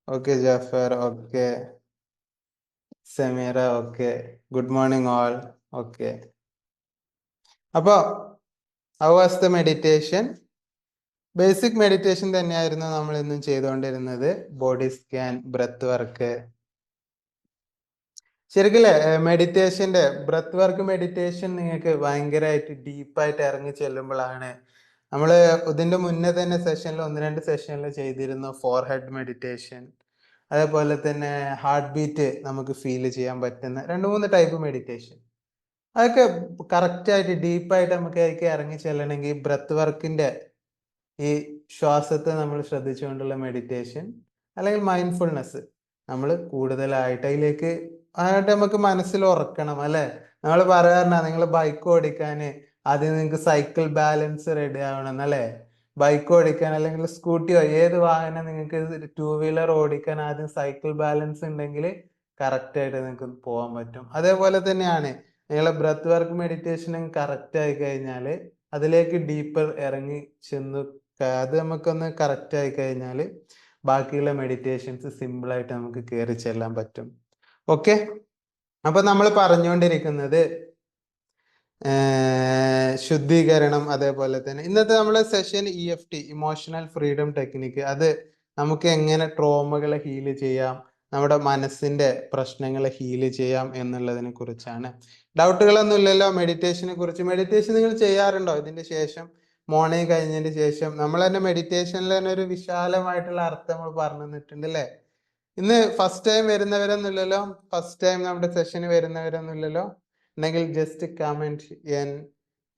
Okay, Jafar. Okay. Samira. Okay. Good morning, all. Okay. അപ്പോ how was the meditation? Basic meditation തന്നെയായിരുന്നു നമ്മൾ ഇന്നും ചെയ്തുകൊണ്ടിരുന്നത്. Body scan, breath work. ശരിക്കല്ലേ മെഡിറ്റേഷന്റെ ബ്രത്ത് വർക്ക് മെഡിറ്റേഷൻ നിങ്ങൾക്ക് ഭയങ്കരമായിട്ട് ഡീപ്പായിട്ട് ഇറങ്ങി ചെല്ലുമ്പോഴാണ് നമ്മൾ ഇതിന്റെ മുന്നേ തന്നെ സെഷനിൽ 1-2 സെഷനിൽ ചെയ്തിരുന്നു ഫോർ ഹെഡ് മെഡിറ്റേഷൻ. അതേപോലെ തന്നെ ഹാർട്ട് ബീറ്റ് നമുക്ക് ഫീൽ ചെയ്യാൻ പറ്റുന്ന 2-3 ടൈപ്പ് മെഡിറ്റേഷൻ. അതൊക്കെ കറക്റ്റായിട്ട് ഡീപ്പായിട്ട് നമുക്ക് അതിലേക്ക് ഇറങ്ങി ചെല്ലണമെങ്കിൽ ബ്രത്ത് വർക്കിന്റെ ഈ ശ്വാസത്തെ നമ്മൾ ശ്രദ്ധിച്ചുകൊണ്ടുള്ള മെഡിറ്റേഷൻ അല്ലെങ്കിൽ മൈൻഡ്ഫുൾനെസ് നമ്മൾ കൂടുതലായിട്ട് അതിലേക്ക് ആയിട്ട് നമുക്ക് മനസ്സിൽ ഉറക്കണം അല്ലെ. നമ്മൾ പറയാറുണ്ട് നിങ്ങൾ ബൈക്ക് ഓടിക്കാൻ ആദ്യം നിങ്ങൾക്ക് സൈക്കിൾ ബാലൻസ് റെഡി ആവണം എന്നല്ലേ. ബൈക്ക് ഓടിക്കാൻ അല്ലെങ്കിൽ സ്കൂട്ടിയോ ഏത് വാഹനം നിങ്ങൾക്ക് 2 വീലർ ഓടിക്കാൻ ആദ്യം സൈക്കിൾ ബാലൻസ് ഉണ്ടെങ്കിൽ കറക്റ്റ് ആയിട്ട് നിങ്ങൾക്ക് പോകാൻ പറ്റും. അതേപോലെ തന്നെയാണ് നിങ്ങളെ ബ്രത്ത് വർക്ക് മെഡിറ്റേഷനും കറക്റ്റ് ആയി കഴിഞ്ഞാൽ അതിലേക്ക് ഡീപ്പർ ഇറങ്ങി ചെന്ന് അത് നമുക്കൊന്ന് കറക്റ്റ് ആയി കഴിഞ്ഞാൽ ബാക്കിയുള്ള മെഡിറ്റേഷൻസ് സിമ്പിൾ ആയിട്ട് നമുക്ക് കയറി ചെല്ലാൻ പറ്റും. ഓക്കെ, അപ്പൊ നമ്മൾ പറഞ്ഞുകൊണ്ടിരിക്കുന്നത് ശുദ്ധീകരണം. അതേപോലെ തന്നെ ഇന്നത്തെ നമ്മളെ session EFT, emotional freedom technique. അത് നമുക്ക് എങ്ങനെ ട്രോമകളെ ഹീല് ചെയ്യാം, നമ്മുടെ മനസ്സിന്റെ പ്രശ്നങ്ങളെ ഹീല് ചെയ്യാം എന്നുള്ളതിനെ കുറിച്ചാണ്. ഡൗട്ടുകളൊന്നും ഇല്ലല്ലോ മെഡിറ്റേഷനെ കുറിച്ച്? മെഡിറ്റേഷൻ നിങ്ങൾ ചെയ്യാറുണ്ടോ? ഇതിന്റെ ശേഷം മോർണിംഗ് കഴിഞ്ഞതിന് ശേഷം നമ്മൾ തന്നെ മെഡിറ്റേഷനിൽ തന്നെ ഒരു വിശാലമായിട്ടുള്ള അർത്ഥം നമ്മൾ പറഞ്ഞു തന്നിട്ടുണ്ട് അല്ലേ. ഇന്ന് ഫസ്റ്റ് ടൈം വരുന്നവരൊന്നും ഇല്ലല്ലോ? ഫസ്റ്റ് ടൈം നമ്മുടെ സെഷന് വരുന്നവരൊന്നും ഇല്ലല്ലോ? ഉണ്ടെങ്കിൽ ജസ്റ്റ് കമന്റ്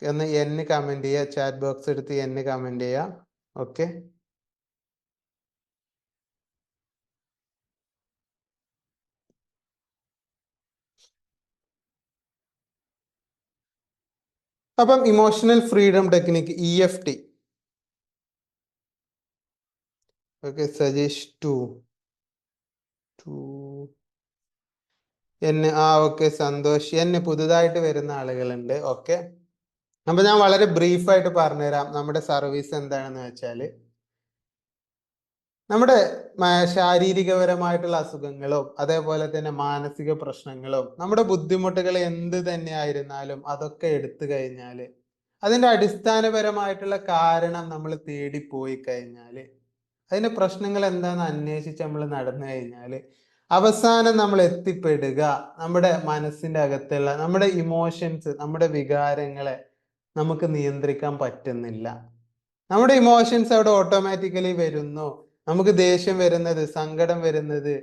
ഒന്ന് കമന്റ് ചെയ്യുക. ചാറ്റ് ബോക്സ് എടുത്ത് കമന്റ് ചെയ്യുക. ഓക്കെ, അപ്പം emotional freedom technique EFT. Okay, Sajeesh ടു ഓക്കെ, സന്തോഷ് പുതുതായിട്ട് വരുന്ന ആളുകളുണ്ട്. ഓക്കെ, അപ്പൊ ഞാൻ വളരെ ബ്രീഫായിട്ട് പറഞ്ഞുതരാം നമ്മുടെ സർവീസ് എന്താണെന്ന് വെച്ചാൽ നമ്മുടെ ശാരീരികപരമായിട്ടുള്ള അസുഖങ്ങളും അതേപോലെ തന്നെ മാനസിക പ്രശ്നങ്ങളും നമ്മുടെ ബുദ്ധിമുട്ടുകൾ എന്ത് തന്നെ ആയിരുന്നാലും അതൊക്കെ എടുത്തു കഴിഞ്ഞാൽ അതിന്റെ അടിസ്ഥാനപരമായിട്ടുള്ള കാരണം നമ്മൾ തേടിപ്പോയി കഴിഞ്ഞാൽ അതിന്റെ പ്രശ്നങ്ങൾ എന്താണെന്ന് അന്വേഷിച്ച് നമ്മൾ നടന്നു കഴിഞ്ഞാൽ അവസാനം നമ്മൾ എത്തിപ്പെടുക നമ്മുടെ മനസ്സിന്റെ അകത്തുള്ള നമ്മുടെ ഇമോഷൻസ്, നമ്മുടെ വികാരങ്ങളെ നമുക്ക് നിയന്ത്രിക്കാൻ പറ്റുന്നില്ല. നമ്മുടെ ഇമോഷൻസ് അവിടെ ഓട്ടോമാറ്റിക്കലി വരുന്നു. നമുക്ക് ദേഷ്യം വരുന്നത്, സങ്കടം വരുന്നത്,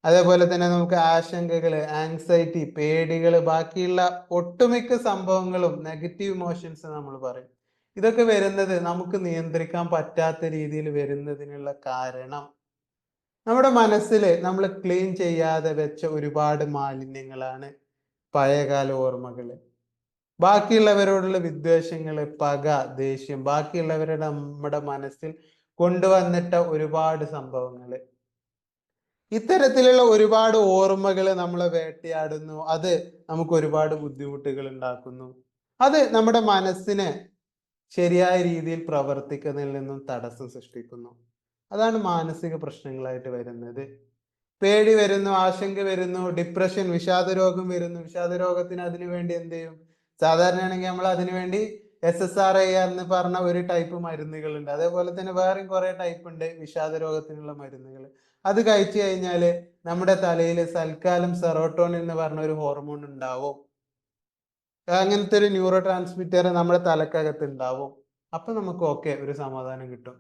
അതേപോലെ തന്നെ നമുക്ക് ആശങ്കകള്, ആങ്സൈറ്റി, പേടികള്, ബാക്കിയുള്ള ഒട്ടുമിക്ക സംഭവങ്ങളും നെഗറ്റീവ് ഇമോഷൻസ് നമ്മൾ പറയും. ഇതൊക്കെ വരുന്നത് നമുക്ക് നിയന്ത്രിക്കാൻ പറ്റാത്ത രീതിയിൽ വരുന്നതിനുള്ള കാരണം നമ്മുടെ മനസ്സിൽ നമ്മൾ ക്ലീൻ ചെയ്യാതെ വെച്ച ഒരുപാട് മാലിന്യങ്ങളാണ്. പഴയകാല ഓർമ്മകള്, ബാക്കിയുള്ളവരോടുള്ള വിദ്വേഷങ്ങള്, പക, ദേഷ്യം, ബാക്കിയുള്ളവരുടെ നമ്മുടെ മനസ്സിൽ കൊണ്ടുവന്നിട്ട ഒരുപാട് സംഭവങ്ങള്, ഇത്തരത്തിലുള്ള ഒരുപാട് ഓർമ്മകൾ നമ്മളെ വേട്ടയാടുന്നു. അത് നമുക്ക് ഒരുപാട് ബുദ്ധിമുട്ടുകൾ ഉണ്ടാക്കുന്നു. അത് നമ്മുടെ മനസ്സിനെ ശരിയായ രീതിയിൽ പ്രവർത്തിക്കുന്നതിൽ നിന്നും തടസ്സം സൃഷ്ടിക്കുന്നു. അതാണ് മാനസിക പ്രശ്നങ്ങളായിട്ട് വരുന്നത്. പേടി വരുന്നു, ആശങ്ക വരുന്നു, ഡിപ്രഷൻ, വിഷാദരോഗം വരുന്നു. വിഷാദരോഗത്തിന് അതിനു വേണ്ടി എന്ത് ചെയ്യും? സാധാരണയാണെങ്കിൽ നമ്മൾ അതിനു വേണ്ടി SSRI എന്ന് പറഞ്ഞ ഒരു ടൈപ്പ് മരുന്നുകളുണ്ട്. അതേപോലെ തന്നെ വേറെയും കുറെ ടൈപ്പ് ഉണ്ട് വിഷാദരോഗത്തിനുള്ള മരുന്നുകൾ. അത് കഴിച്ചു കഴിഞ്ഞാല് നമ്മുടെ തലയിൽ സൽക്കാലം സെറോട്ടോണിൻ എന്ന് പറഞ്ഞ ഒരു ഹോർമോൺ ഉണ്ടാവും. അങ്ങനത്തെ ഒരു ന്യൂറോ ട്രാൻസ്മിറ്റർ നമ്മുടെ തലക്കകത്ത് ഉണ്ടാവും. അപ്പൊ നമുക്ക് ഒരു സമാധാനം കിട്ടും.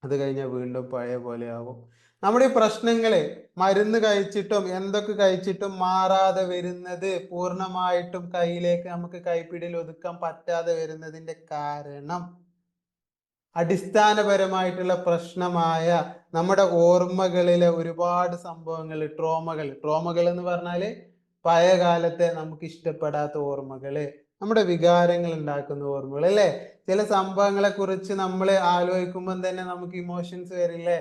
അത് കഴിഞ്ഞാൽ വീണ്ടും പഴയ പോലെ ആവും. നമ്മുടെ ഈ പ്രശ്നങ്ങള് മരുന്ന് കഴിച്ചിട്ടും എന്തൊക്കെ കഴിച്ചിട്ടും മാറാതെ വരുന്നത്, പൂർണ്ണമായിട്ടും കയ്യിലേക്ക് നമുക്ക് കൈപ്പിടിയിൽ ഒതുക്കാൻ പറ്റാതെ വരുന്നതിന്റെ കാരണം അടിസ്ഥാനപരമായിട്ടുള്ള പ്രശ്നമായ നമ്മുടെ ഓർമ്മകളിലെ ഒരുപാട് സംഭവങ്ങൾ, ട്രോമകൾ എന്ന് പറഞ്ഞാല് പഴയ കാലത്തെ നമുക്ക് ഇഷ്ടപ്പെടാത്ത ഓർമ്മകള്, നമ്മുടെ വികാരങ്ങൾ ഉണ്ടാക്കുന്ന ഓർമ്മകൾ അല്ലെ. ചില സംഭവങ്ങളെ കുറിച്ച് നമ്മൾ ആലോചിക്കുമ്പോൾ തന്നെ നമുക്ക് ഇമോഷൻസ് വരില്ലേ.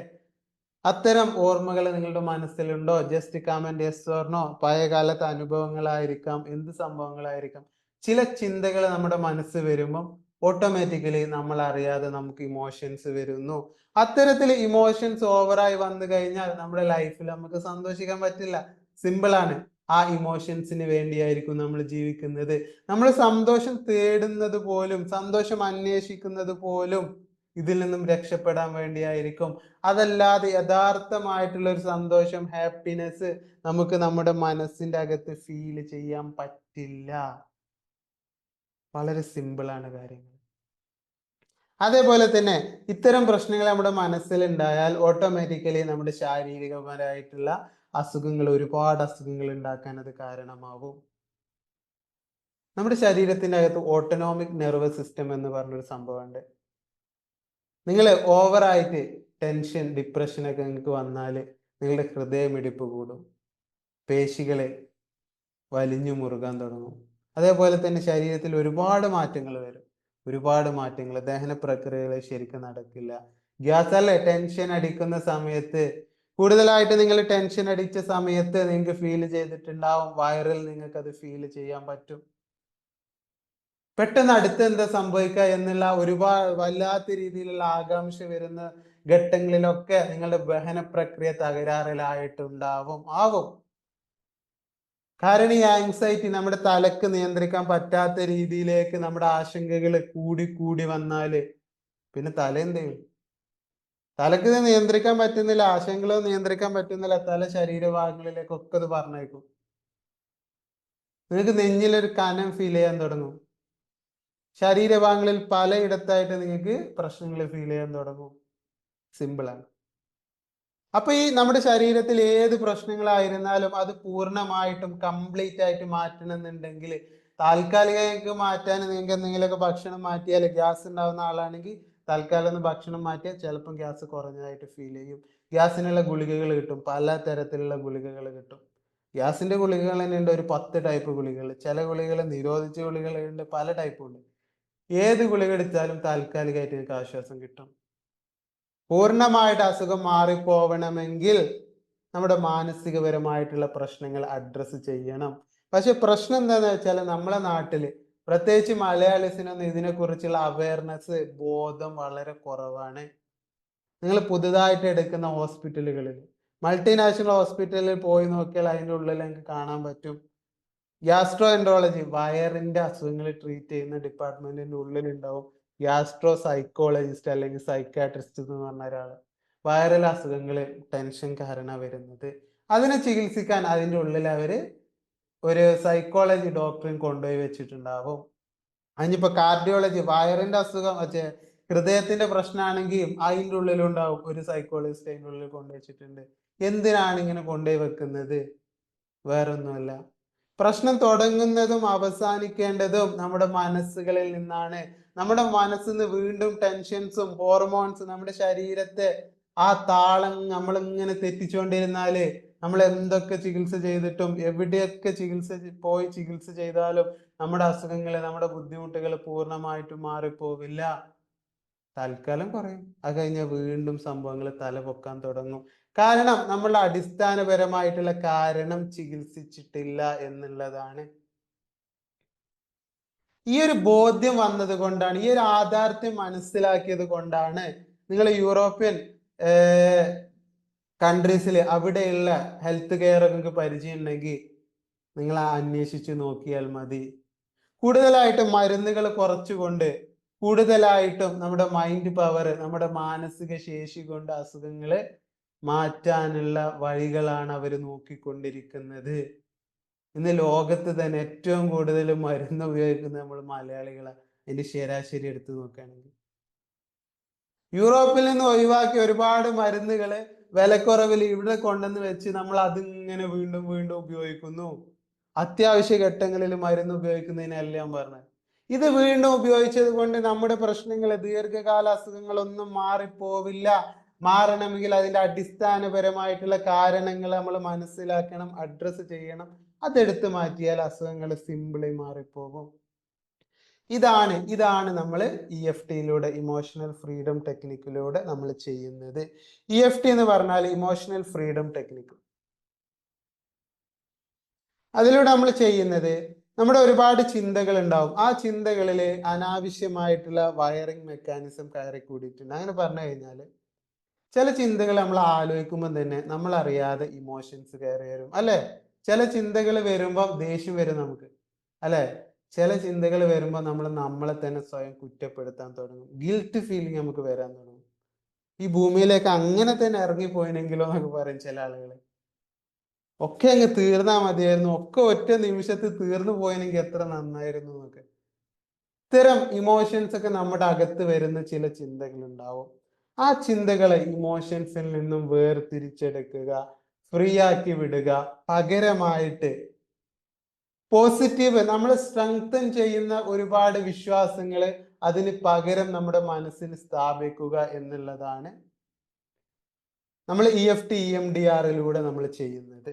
അത്തരം ഓർമ്മകൾ നിങ്ങളുടെ മനസ്സിലുണ്ടോ? Just comment yes or no. പഴയ കാലത്തെ അനുഭവങ്ങളായിരിക്കാം, എന്ത് സംഭവങ്ങളായിരിക്കാം. ചില ചിന്തകൾ നമ്മുടെ മനസ്സ് വരുമ്പം ഓട്ടോമാറ്റിക്കലി നമ്മൾ അറിയാതെ നമുക്ക് ഇമോഷൻസ് വരുന്നു. അത്തരത്തിൽ ഇമോഷൻസ് ഓവറായി വന്നു കഴിഞ്ഞാൽ നമ്മുടെ ലൈഫിൽ നമുക്ക് സന്തോഷിക്കാൻ പറ്റില്ല. സിമ്പിൾ ആണ്. ആ ഇമോഷൻസിന് വേണ്ടിയായിരിക്കും നമ്മൾ ജീവിക്കുന്നത്. നമ്മൾ സന്തോഷം തേടുന്നത് പോലും, സന്തോഷം അന്വേഷിക്കുന്നത് പോലും ഇതിൽ നിന്നും രക്ഷപ്പെടാൻ വേണ്ടിയായിരിക്കും. അതല്ലാതെ യഥാർത്ഥമായിട്ടുള്ള ഒരു സന്തോഷം, ഹാപ്പിനെസ് നമുക്ക് നമ്മുടെ മനസ്സിന്റെ അകത്ത് ഫീൽ ചെയ്യാൻ പറ്റില്ല. വളരെ സിമ്പിൾ ആണ് കാര്യങ്ങൾ. അതേപോലെ തന്നെ ഇത്തരം പ്രശ്നങ്ങൾ നമ്മുടെ മനസ്സിൽ ഉണ്ടായാൽ ഓട്ടോമാറ്റിക്കലി നമ്മുടെ ശാരീരികപരമായിട്ടുള്ള അസുഖങ്ങൾ, ഒരുപാട് അസുഖങ്ങൾ ഉണ്ടാക്കാൻ അത് കാരണമാവും. നമ്മുടെ ശരീരത്തിന്റെ അകത്ത് ഓട്ടോണോമിക് നെർവസ് സിസ്റ്റം എന്ന് പറഞ്ഞൊരു സംഭവമുണ്ട്. നിങ്ങൾ ഓവറായിട്ട് ടെൻഷൻ, ഡിപ്രഷനൊക്കെ നിങ്ങൾക്ക് വന്നാൽ നിങ്ങളുടെ ഹൃദയമിടിപ്പ് കൂടും, പേശികളെ വലിഞ്ഞു മുറുകാൻ തുടങ്ങും. അതേപോലെ തന്നെ ശരീരത്തിൽ ഒരുപാട് മാറ്റങ്ങൾ വരും. ഒരുപാട് മാറ്റങ്ങൾ, ദഹന പ്രക്രിയകൾ ശരിക്കും നടക്കില്ല. ഗ്യാസ് അല്ലേ ടെൻഷൻ അടിക്കുന്ന സമയത്ത്, കൂടുതലായിട്ട് നിങ്ങൾ ടെൻഷൻ അടിച്ച സമയത്ത് നിങ്ങൾക്ക് ഫീൽ ചെയ്തിട്ടുണ്ടാവും, വയറിൽ നിങ്ങൾക്ക് അത് ഫീൽ ചെയ്യാൻ പറ്റും. പെട്ടെന്ന് അടുത്ത് എന്താ സംഭവിക്കുക എന്നുള്ള ഒരുപാട് വല്ലാത്ത രീതിയിലുള്ള ആകാംക്ഷ വരുന്ന ഘട്ടങ്ങളിലൊക്കെ നിങ്ങളുടെ ദഹന പ്രക്രിയ തകരാറിലായിട്ടുണ്ടാവും, ആവും. കാരണം ഈ ആങ്സൈറ്റി നമ്മുടെ തലക്ക് നിയന്ത്രിക്കാൻ പറ്റാത്ത രീതിയിലേക്ക് നമ്മുടെ ആശങ്കകൾ കൂടി കൂടി വന്നാല് പിന്നെ തല എന്ത് ചെയ്യും? തലക്ക് ഇത് നിയന്ത്രിക്കാൻ പറ്റുന്നില്ല, ആശങ്കകളോ നിയന്ത്രിക്കാൻ പറ്റുന്നില്ല, തല ശരീരഭാഗങ്ങളിലേക്കൊക്കെ ഇത് പറഞ്ഞേക്കും. നിങ്ങൾക്ക് നെഞ്ഞിലൊരു കനം ഫീൽ ചെയ്യാൻ തുടങ്ങും. ശരീരഭാഗങ്ങളിൽ പലയിടത്തായിട്ട് നിങ്ങൾക്ക് പ്രശ്നങ്ങൾ ഫീൽ ചെയ്യാൻ തുടങ്ങും. സിമ്പിളാണ്. അപ്പൊ ഈ നമ്മുടെ ശരീരത്തിൽ ഏത് പ്രശ്നങ്ങളായിരുന്നാലും അത് പൂർണ്ണമായിട്ടും കംപ്ലീറ്റ് ആയിട്ട് മാറ്റണമെന്നുണ്ടെങ്കിൽ, താൽക്കാലികമായിട്ട് മാറ്റാൻ നിങ്ങൾക്ക് എന്തെങ്കിലുമൊക്കെ ഭക്ഷണം മാറ്റിയാൽ, ഗ്യാസ് ഉണ്ടാവുന്ന ആളാണെങ്കിൽ തൽക്കാലം ഒന്ന് ഭക്ഷണം മാറ്റിയാൽ ചിലപ്പം ഗ്യാസ് കുറഞ്ഞതായിട്ട് ഫീൽ ചെയ്യും. ഗ്യാസിനുള്ള ഗുളികകൾ കിട്ടും, പല തരത്തിലുള്ള ഗുളികകൾ കിട്ടും. ഗ്യാസിന്റെ ഗുളികകൾ തന്നെ ഉണ്ട് ഒരു 10 ടൈപ്പ് ഗുളികകൾ. ചില ഗുളികൾ നിരോധിച്ച ഗുളികളുണ്ട്, പല ടൈപ്പും ഉണ്ട്. ഏത് ഗുളിക എടുത്താലും താൽക്കാലികമായിട്ട് നിങ്ങൾക്ക് ആശ്വാസം കിട്ടും. പൂർണ്ണമായിട്ട് അസുഖം മാറിപ്പോവണമെങ്കിൽ നമ്മുടെ മാനസികപരമായിട്ടുള്ള പ്രശ്നങ്ങൾ അഡ്രസ്സ് ചെയ്യണം. പക്ഷെ പ്രശ്നം എന്താന്ന് വെച്ചാൽ നമ്മളെ നാട്ടില്, പ്രത്യേകിച്ച് മലയാളീസിനൊന്നും ഇതിനെക്കുറിച്ചുള്ള അവയർനെസ്, ബോധം വളരെ കുറവാണ്. നിങ്ങൾ പുതുതായിട്ട് എടുക്കുന്ന ഹോസ്പിറ്റലുകളിൽ, മൾട്ടിനാഷണൽ ഹോസ്പിറ്റലിൽ പോയി നോക്കിയാൽ അതിൻ്റെ ഉള്ളിൽ നിങ്ങൾക്ക് കാണാൻ പറ്റും ഗ്യാസ്ട്രോ എൻട്രോളജി, വയറിന്റെ അസുഖങ്ങൾ ട്രീറ്റ് ചെയ്യുന്ന ഡിപ്പാർട്ട്മെന്റിന്റെ ഉള്ളിലുണ്ടാവും ഗ്യാസ്ട്രോ സൈക്കോളജിസ്റ്റ് അല്ലെങ്കിൽ സൈക്കാട്രിസ്റ്റ് എന്ന് പറഞ്ഞ ഒരാൾ. വൈറൽ അസുഖങ്ങൾ, ടെൻഷൻ കാരണം വരുന്നത്, അതിനെ ചികിത്സിക്കാൻ അതിൻ്റെ ഉള്ളിൽ അവര് ഒരു സൈക്കോളജി ഡോക്ടറിനെ കൊണ്ടുപോയി വെച്ചിട്ടുണ്ടാവും. അതിനിപ്പോ കാർഡിയോളജി, വയറിന്റെ അസുഖം, ഹൃദയത്തിന്റെ പ്രശ്നമാണെങ്കിൽ അതിൻ്റെ ഉള്ളിലുണ്ടാവും ഒരു സൈക്കോളജിസ്റ്റ് അതിൻ്റെ ഉള്ളിൽ കൊണ്ടുവച്ചിട്ടുണ്ട്. എന്തിനാണ് ഇങ്ങനെ കൊണ്ടുപോയി വെക്കുന്നത്? വേറൊന്നുമല്ല, പ്രശ്നം തുടങ്ങുന്നതും അവസാനിക്കേണ്ടതും നമ്മുടെ മനസ്സുകളിൽ നിന്നാണ്. നമ്മുടെ മനസ്സിൽ നിന്ന് വീണ്ടും ടെൻഷൻസും ഹോർമോൺസും നമ്മുടെ ശരീരത്തെ ആ താളം നമ്മളിങ്ങനെ തെറ്റിച്ചുകൊണ്ടിരുന്നാല്, നമ്മൾ എന്തൊക്കെ ചികിത്സ ചെയ്തിട്ടും എവിടെയൊക്കെ ചികിത്സ ചെയ്താലും നമ്മുടെ അസുഖങ്ങൾ, നമ്മുടെ ബുദ്ധിമുട്ടുകൾ പൂർണ്ണമായിട്ടും മാറിപ്പോവില്ല. തൽക്കാലം കുറയും, അത് കഴിഞ്ഞാൽ വീണ്ടും സംഭവങ്ങൾ തലപൊക്കാൻ തുടങ്ങും. കാരണം നമ്മൾ അടിസ്ഥാനപരമായിട്ടുള്ള കാരണം ചികിത്സിച്ചിട്ടില്ല എന്നുള്ളതാണ്. ഈ ഒരു ബോധ്യം വന്നത് കൊണ്ടാണ്, ഈ ഒരു യാഥാർത്ഥ്യം മനസ്സിലാക്കിയത് കൊണ്ടാണ് നിങ്ങൾ യൂറോപ്യൻ കൺട്രീസിൽ അവിടെയുള്ള ഹെൽത്ത് കെയർ ഒക്കെ പരിചയം ഉണ്ടെങ്കിൽ നിങ്ങൾ അന്വേഷിച്ച് നോക്കിയാൽ മതി. കൂടുതലായിട്ടും മരുന്നുകൾ കുറച്ചുകൊണ്ട്, കൂടുതലായിട്ടും നമ്മുടെ മൈൻഡ് പവർ, നമ്മുടെ മാനസിക ശേഷി കൊണ്ട് അസുഖങ്ങളെ മാറ്റാനുള്ള വഴികളാണ് അവർ നോക്കിക്കൊണ്ടിരിക്കുന്നത്. ഇന്ന് ലോകത്ത് തന്നെ ഏറ്റവും കൂടുതൽ മരുന്ന് ഉപയോഗിക്കുന്നത് നമ്മൾ മലയാളികളാണ്. അതിന്റെ ശരാശരി എടുത്ത് നോക്കുകയാണെങ്കിൽ യൂറോപ്പിൽ നിന്ന് ഒഴിവാക്കി ഒരുപാട് മരുന്നുകള് വിലക്കുറവിൽ ഇവിടെ കൊണ്ടുവന്ന് വെച്ച് നമ്മൾ അതിങ്ങനെ വീണ്ടും വീണ്ടും ഉപയോഗിക്കുന്നു. അത്യാവശ്യ ഘട്ടങ്ങളിൽ മരുന്ന് ഉപയോഗിക്കുന്നതിനല്ല ഞാൻ പറഞ്ഞത്. ഇത് വീണ്ടും ഉപയോഗിച്ചത് കൊണ്ട് നമ്മുടെ പ്രശ്നങ്ങൾ, ദീർഘകാല അസുഖങ്ങളൊന്നും മാറിപ്പോവില്ല. മാറണമെങ്കിൽ അതിന്റെ അടിസ്ഥാനപരമായിട്ടുള്ള കാരണങ്ങൾ നമ്മൾ മനസ്സിലാക്കണം, അഡ്രസ്സ് ചെയ്യണം. അതെടുത്ത് മാറ്റിയാൽ അസുഖങ്ങൾ സിമ്പിളി മാറിപ്പോകും. ഇതാണ് നമ്മൾ EFTയിലൂടെ, ഇമോഷണൽ ഫ്രീഡം ടെക്നിക്കിലൂടെ നമ്മൾ ചെയ്യുന്നത്. EFT എന്ന് പറഞ്ഞാൽ ഇമോഷണൽ ഫ്രീഡം ടെക്നിക്ക്. അതിലൂടെ നമ്മൾ ചെയ്യുന്നത്, നമ്മുടെ ഒരുപാട് ചിന്തകൾ ഉണ്ടാവും. ആ ചിന്തകളിൽ അനാവശ്യമായിട്ടുള്ള വയറിംഗ് മെക്കാനിസം കയറി കൂടിയിട്ടുണ്ട്. അങ്ങനെ പറഞ്ഞു കഴിഞ്ഞാൽ ചില ചിന്തകൾ നമ്മൾ ആലോചിക്കുമ്പോൾ തന്നെ നമ്മൾ അറിയാതെ ഇമോഷൻസ് കയറി വരും അല്ലെ? ചില ചിന്തകൾ വരുമ്പോൾ ദേഷ്യം വരും നമുക്ക് അല്ലെ? ചില ചിന്തകൾ വരുമ്പോൾ നമ്മൾ നമ്മളെ തന്നെ സ്വയം കുറ്റപ്പെടുത്താൻ തുടങ്ങും. ഗിൽറ്റ് ഫീലിംഗ് നമുക്ക് വരാൻ തുടങ്ങും. ഈ ഭൂമിയിലേക്ക് അങ്ങനെ തന്നെ ഇറങ്ങിപ്പോയിനെങ്കിലോ എന്നൊക്കെ പറയും ചില ആളുകൾ. ഒക്കെ അങ്ങ് തീർന്നാ മതിയായിരുന്നു, ഒക്കെ ഒറ്റ നിമിഷത്തിൽ തീർന്നു പോയെങ്കിൽ എത്ര നന്നായിരുന്നു എന്നൊക്കെ. ഇത്തരം ഇമോഷൻസ് ഒക്കെ നമ്മുടെ അകത്ത് വരുന്ന ചില ചിന്തകൾ ഉണ്ടാവും. ആ ചിന്തകളെ ഇമോഷൻസിൽ നിന്നും വേർതിരിച്ചെടുക്കുക, ഫ്രീ ആക്കി വിടുക, പകരമായിട്ട് പോസിറ്റീവ് നമ്മൾ സ്ട്രെങ്തൻ ചെയ്യുന്ന ഒരുപാട് വിശ്വാസങ്ങൾ അതിന് പകരം നമ്മുടെ മനസ്സിൽ സ്ഥാപിക്കുക എന്നുള്ളതാണ് നമ്മൾ EFT EMDRലൂടെ നമ്മൾ ചെയ്യുന്നത്.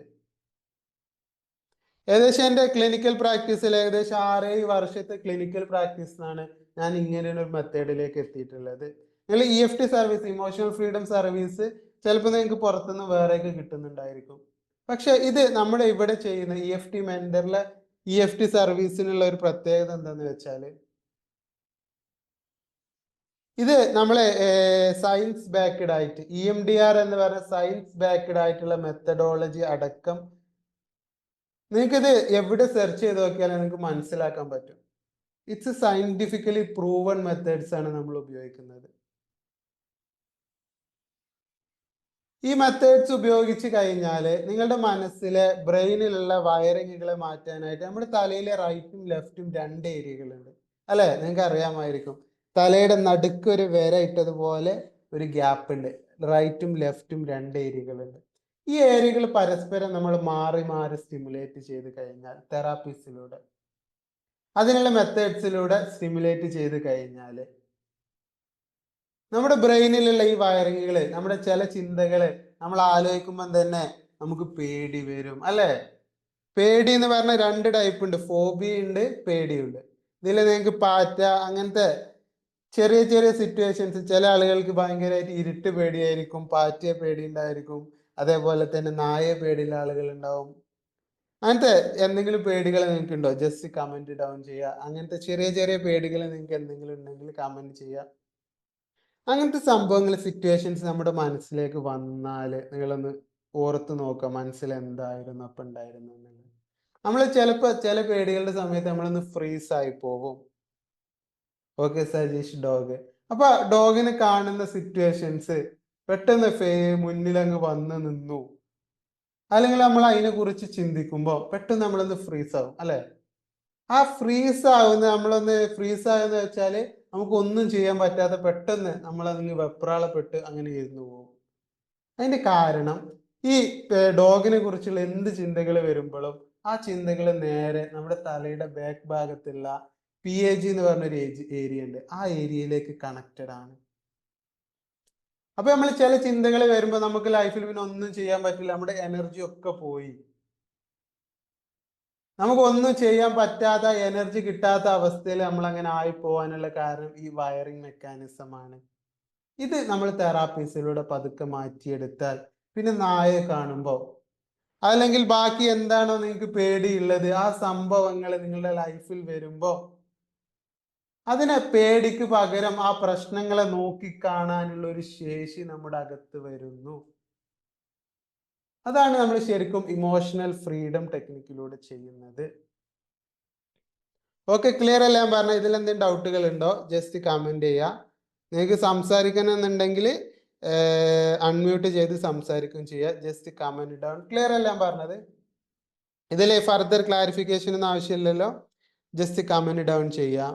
ഏകദേശം എൻ്റെ ക്ലിനിക്കൽ പ്രാക്ടീസിൽ ഏകദേശം 6-7 വർഷത്തെ ക്ലിനിക്കൽ പ്രാക്ടീസിനാണ് ഞാൻ ഇങ്ങനെയുള്ള ഒരു മെത്തേഡിലേക്ക് എത്തിയിട്ടുള്ളത്. നിങ്ങൾ EFT service, emotional freedom service ചിലപ്പോൾ നിങ്ങൾക്ക് പുറത്തുനിന്ന് വേറെയൊക്കെ കിട്ടുന്നുണ്ടായിരിക്കും. പക്ഷെ ഇത് നമ്മുടെ ഇവിടെ ചെയ്യുന്ന EFT മെന്ററിലെ EFT സർവീസിനുള്ള ഒരു പ്രത്യേകത എന്താന്ന് വെച്ചാൽ, ഇത് നമ്മളെ സയൻസ് ബാക്ക്ഡ് ആയിട്ട് EMDR എന്ന് പറഞ്ഞ സയൻസ് ബാക്ക്ഡ് ആയിട്ടുള്ള മെത്തഡോളജി അടക്കം നിങ്ങൾക്കിത് എവിടെ സെർച്ച് ചെയ്ത് നോക്കിയാലും നിങ്ങൾക്ക് മനസ്സിലാക്കാൻ പറ്റും. ഇറ്റ്സ് സയന്റിഫിക്കലി പ്രൂവൺ മെത്തേഡ്സ് ആണ് നമ്മൾ ഉപയോഗിക്കുന്നത്. ഈ മെത്തേഡ്സ് ഉപയോഗിച്ച് കഴിഞ്ഞാൽ നിങ്ങളുടെ മനസ്സിലെ ബ്രെയിനിലുള്ള വയറിങ്ങുകളെ മാറ്റാനായിട്ട് നമ്മുടെ തലയിലെ റൈറ്റും ലെഫ്റ്റും 2 ഏരിയകളുണ്ട് അല്ലെ? നിങ്ങൾക്ക് അറിയാമായിരിക്കും. തലയുടെ നടുക്ക് ഒരു വര ഇട്ടതുപോലെ ഒരു ഗ്യാപ്പ് ഉണ്ട്. റൈറ്റും ലെഫ്റ്റും 2 ഏരിയകളുണ്ട്. ഈ ഏരിയകൾ പരസ്പരം നമ്മൾ മാറി മാറി സ്റ്റിമുലേറ്റ് ചെയ്ത് കഴിഞ്ഞാൽ തെറാപ്പീസിലൂടെ, അതിനുള്ള മെത്തേഡ്സിലൂടെ സ്റ്റിമുലേറ്റ് ചെയ്ത് കഴിഞ്ഞാൽ നമ്മുടെ ബ്രെയിനിലുള്ള ഈ വയറിങ്ങുകള്, നമ്മുടെ ചില ചിന്തകള് നമ്മൾ ആലോചിക്കുമ്പോൾ തന്നെ നമുക്ക് പേടി വരും അല്ലെ? പേടി എന്ന് പറഞ്ഞ 2 ടൈപ്പ് ഉണ്ട്, ഫോബിയ ഉണ്ട്, പേടിയുണ്ട്. ഇതിൽ നിങ്ങൾക്ക് പാറ്റ അങ്ങനത്തെ ചെറിയ ചെറിയ സിറ്റുവേഷൻസ്, ചില ആളുകൾക്ക് ഭയങ്കരമായിട്ട് ഇരുട്ട് പേടിയായിരിക്കും, പാറ്റയെ പേടി ഉണ്ടായിരിക്കും, അതേപോലെ തന്നെ നായയെ പേടിയുള്ള ആളുകൾ ഉണ്ടാവും. അങ്ങനത്തെ എന്തെങ്കിലും പേടികൾ നിങ്ങൾക്ക് ഉണ്ടോ? ജസ്റ്റ് കമന്റ് ഡൗൺ ചെയ്യുക. അങ്ങനത്തെ ചെറിയ ചെറിയ പേടികൾ നിങ്ങൾക്ക് എന്തെങ്കിലും ഉണ്ടെങ്കിൽ കമന്റ് ചെയ്യുക. അങ്ങനത്തെ സംഭവങ്ങൾ, സിറ്റുവേഷൻസ് നമ്മുടെ മനസ്സിലേക്ക് വന്നാൽ നിങ്ങളൊന്ന് ഓർത്ത് നോക്കുക, മനസ്സിൽ എന്തായിരുന്നു അപ്പം ഉണ്ടായിരുന്നു എന്നുള്ളത്. നമ്മൾ ചിലപ്പോൾ ചില പേടികളുടെ സമയത്ത് നമ്മളൊന്ന് ഫ്രീസ് ആയി പോകും. Okay Sajeesh dog. അപ്പൊ ഡോഗിനെ കാണുന്ന സിറ്റുവേഷൻസ് പെട്ടെന്ന് മുന്നിൽ അങ്ങ് വന്ന് നിന്നു, അല്ലെങ്കിൽ നമ്മൾ അതിനെ കുറിച്ച് ചിന്തിക്കുമ്പോൾ പെട്ടെന്ന് നമ്മളൊന്ന് ഫ്രീസ് ആവും അല്ലെ? ആ ഫ്രീസ് ആവുന്ന, നമ്മളൊന്ന് ഫ്രീസ് ആകുന്ന വെച്ചാല് നമുക്ക് ഒന്നും ചെയ്യാൻ പറ്റാതെ പെട്ടെന്ന് നമ്മൾ അതിന് വെപ്രാളപ്പെട്ട് അങ്ങനെ ഇരുന്നു പോകും. അതിന്റെ കാരണം ഈ ഡോഗിനെ കുറിച്ചുള്ള എന്ത് ചിന്തകൾ വരുമ്പോഴും ആ ചിന്തകൾ നേരെ നമ്മുടെ തലയുടെ ബാക്ക് ഭാഗത്തുള്ള PAG എന്ന് പറഞ്ഞൊരു ഏരിയ ഉണ്ട്, ആ ഏരിയയിലേക്ക് കണക്റ്റഡ് ആണ്. അപ്പൊ നമ്മൾ ചില ചിന്തകൾ വരുമ്പോൾ നമുക്ക് ലൈഫിൽ പിന്നെ ഒന്നും ചെയ്യാൻ പറ്റില്ല, നമ്മുടെ എനർജി ഒക്കെ പോയി, നമുക്ക് ഒന്നും ചെയ്യാൻ പറ്റാത്ത, എനർജി കിട്ടാത്ത അവസ്ഥയിൽ നമ്മൾ അങ്ങനെ ആയി പോകാനുള്ള കാരണം ഈ വയറിംഗ് മെക്കാനിസം ആണ്. ഇത് നമ്മൾ തെറാപ്പീസിലൂടെ പതുക്കെ മാറ്റിയെടുത്താൽ പിന്നെ നായയെ കാണുമ്പോൾ, അല്ലെങ്കിൽ ബാക്കി എന്താണോ നിങ്ങൾക്ക് പേടിയുള്ളത്, ആ സംഭവങ്ങൾ നിങ്ങളുടെ ലൈഫിൽ വരുമ്പോൾ അതിനെ പേടിക്ക് പകരം ആ പ്രശ്നങ്ങളെ നോക്കിക്കാണാനുള്ള ഒരു ശേഷി നമ്മുടെ അകത്ത് വരുന്നു. അതാണ് നമ്മൾ ശരിക്കും ഇമോഷണൽ ഫ്രീഡം ടെക്നിക്കിലൂടെ ചെയ്യുന്നത്. ഓക്കെ, ക്ലിയർ അല്ല ഞാൻ പറഞ്ഞ? ഇതിൽ എന്തെങ്കിലും ഡൗട്ടുകൾ ഉണ്ടോ? ജസ്റ്റ് കമന്റ് ചെയ്യുക. നിങ്ങൾക്ക് സംസാരിക്കണമെന്നുണ്ടെങ്കിൽ അൺമ്യൂട്ട് ചെയ്ത് സംസാരിക്കുകയും ചെയ്യുക. Just comment down. ക്ലിയർ അല്ല ഞാൻ പറഞ്ഞത്? ഇതിൽ ഫർദർ ക്ലാരിഫിക്കേഷൻ ഒന്നും ആവശ്യമില്ലല്ലോ? ജസ്റ്റ് കമന്റ് ഡൗൺ ചെയ്യുക.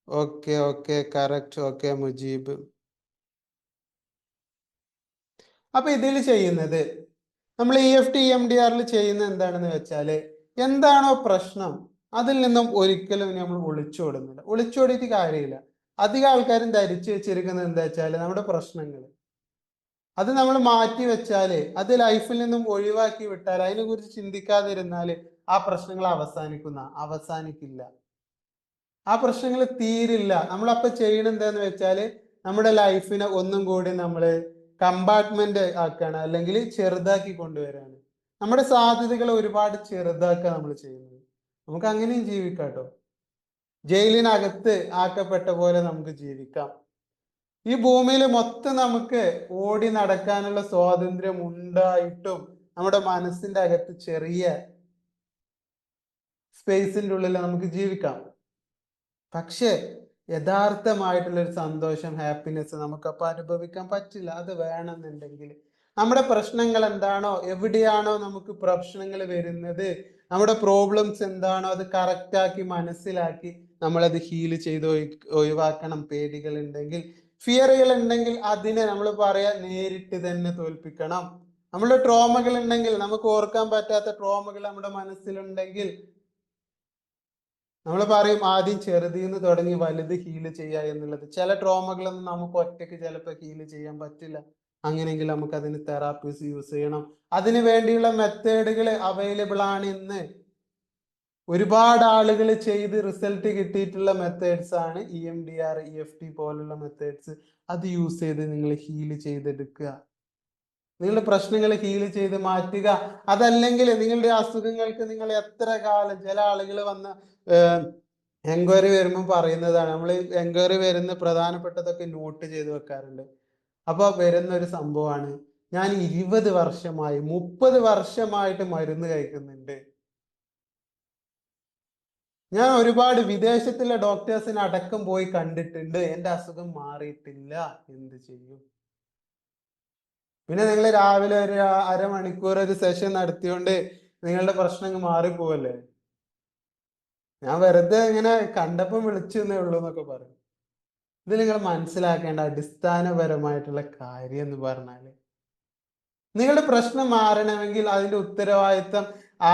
Okay okay, correct. Okay Mujeeb. അപ്പൊ ഇതിൽ ചെയ്യുന്നത്, നമ്മൾ EFT EMDRൽ ചെയ്യുന്നത് എന്താണെന്ന് വെച്ചാല്, എന്താണോ പ്രശ്നം അതിൽ നിന്നും ഒരിക്കലും നമ്മൾ ഒളിച്ചോടുന്നില്ല. ഒളിച്ചോടിയിട്ട് കാര്യമില്ല. അധികം ആൾക്കാരും ധരിച്ചു വെച്ചിരിക്കുന്നത് എന്താ വെച്ചാല്, നമ്മുടെ പ്രശ്നങ്ങൾ അത് നമ്മൾ മാറ്റി വെച്ചാല്, അത് ലൈഫിൽ നിന്നും ഒഴിവാക്കി വിട്ടാൽ, അതിനെ കുറിച്ച് ചിന്തിക്കാതിരുന്നാല് ആ പ്രശ്നങ്ങൾ അവസാനിക്കില്ല, ആ പ്രശ്നങ്ങൾ തീരില്ല. നമ്മളപ്പോ ചെയ്യണ എന്താന്ന് വെച്ചാല്, നമ്മുടെ ലൈഫിനെ ഒന്നും കൂടി നമ്മള് കമ്പാർട്ട്മെന്റ് ആക്കാണ്, അല്ലെങ്കിൽ ചെറുതാക്കി കൊണ്ടുവരാണ്. നമ്മുടെ സാധ്യതകളെ ഒരുപാട് ചെറുതാക്കുക നമ്മൾ ചെയ്യുന്നത്. നമുക്ക് അങ്ങനെയും ജീവിക്കാം കേട്ടോ. ജയിലിനകത്ത് ആക്കപ്പെട്ട പോലെ നമുക്ക് ജീവിക്കാം. ഈ ഭൂമിയിൽ മൊത്തം നമുക്ക് ഓടി നടക്കാനുള്ള സ്വാതന്ത്ര്യം ഉണ്ടായിട്ടും നമ്മുടെ മനസ്സിന്റെ അകത്ത് ചെറിയ സ്പേസിന്റെ ഉള്ളിൽ നമുക്ക് ജീവിക്കാം. പക്ഷേ യഥാർത്ഥമായിട്ടുള്ള ഒരു സന്തോഷം, ഹാപ്പിനെസ് നമുക്കപ്പോൾ അനുഭവിക്കാൻ പറ്റില്ല. അത് വേണമെന്നുണ്ടെങ്കിൽ നമ്മുടെ പ്രശ്നങ്ങൾ എന്താണോ, എവിടെയാണോ നമുക്ക് പ്രശ്നങ്ങൾ വരുന്നത്, നമ്മുടെ പ്രോബ്ലംസ് എന്താണോ, അത് കറക്റ്റാക്കി മനസ്സിലാക്കി നമ്മളത് ഹീൽ ചെയ്ത് ഒഴിവാക്കണം. പേടികൾ ഉണ്ടെങ്കിൽ, ഫിയറുകൾ ഉണ്ടെങ്കിൽ അതിനെ നമ്മൾ പറയാ നേരിട്ട് തന്നെ തോൽപ്പിക്കണം. നമ്മുടെ ട്രോമകൾ ഉണ്ടെങ്കിൽ, നമുക്ക് ഓർക്കാൻ പറ്റാത്ത ട്രോമകൾ നമ്മുടെ മനസ്സിലുണ്ടെങ്കിൽ നമ്മൾ പറയും ആദ്യം ചെറുതിന്ന് തുടങ്ങി വലുത് ഹീൽ ചെയ്യുക എന്നുള്ളത്. ചില ട്രോമകളൊന്നും നമുക്ക് ഒറ്റയ്ക്ക് ചിലപ്പോൾ ഹീൽ ചെയ്യാൻ പറ്റില്ല. അങ്ങനെയെങ്കിൽ നമുക്ക് അതിന് തെറാപ്പീസ് യൂസ് ചെയ്യണം. അതിനു വേണ്ടിയുള്ള മെത്തേഡുകൾ അവൈലബിൾ ആണ്. ഇന്ന് ഒരുപാട് ആളുകൾ ചെയ്ത് റിസൾട്ട് കിട്ടിയിട്ടുള്ള മെത്തേഡ്സ് ആണ് EMDR, EFT പോലുള്ള മെത്തേഡ്സ്. അത് യൂസ് ചെയ്ത് നിങ്ങൾ ഹീൽ ചെയ്തെടുക്കുക, നിങ്ങളുടെ പ്രശ്നങ്ങൾ ഹീൽ ചെയ്ത് മാറ്റുക. അതല്ലെങ്കിൽ നിങ്ങളുടെ അസുഖങ്ങൾക്ക് നിങ്ങൾ എത്ര കാലം, ചില ആളുകൾ വന്ന എൻക്വയറി വരുമ്പോൾ പറയുന്നതാണ്, നമ്മൾ എൻക്വയറി വരുന്ന പ്രധാനപ്പെട്ടതൊക്കെ നോട്ട് ചെയ്ത് വെക്കാറുണ്ട്. അപ്പൊ വരുന്ന ഒരു സംഭവമാണ്, ഞാൻ 20 വർഷമായി 30 വർഷമായിട്ട് മരുന്ന് കഴിക്കുന്നുണ്ട്, ഞാൻ ഒരുപാട് വിദേശത്തുള്ള ഡോക്ടേഴ്സിനെ അടക്കം പോയി കണ്ടിട്ടുണ്ട്, എൻ്റെ അസുഖം മാറിയിട്ടില്ല, എന്ത് ചെയ്യും? പിന്നെ നിങ്ങൾ രാവിലെ ഒരു അരമണിക്കൂർ ഒരു സെഷൻ നടത്തിയോണ്ട് നിങ്ങളുടെ പ്രശ്നം മാറിപ്പോവല്ലേ? ഞാൻ വെറുതെ ഇങ്ങനെ കണ്ടപ്പം വിളിച്ചു എന്നേ ഉള്ളൂ എന്നൊക്കെ പറയും. ഇത് നിങ്ങൾ മനസ്സിലാക്കേണ്ട അടിസ്ഥാനപരമായിട്ടുള്ള കാര്യം എന്ന് പറഞ്ഞാല്, നിങ്ങളുടെ പ്രശ്നം മാറണമെങ്കിൽ അതിന്റെ ഉത്തരവാദിത്തം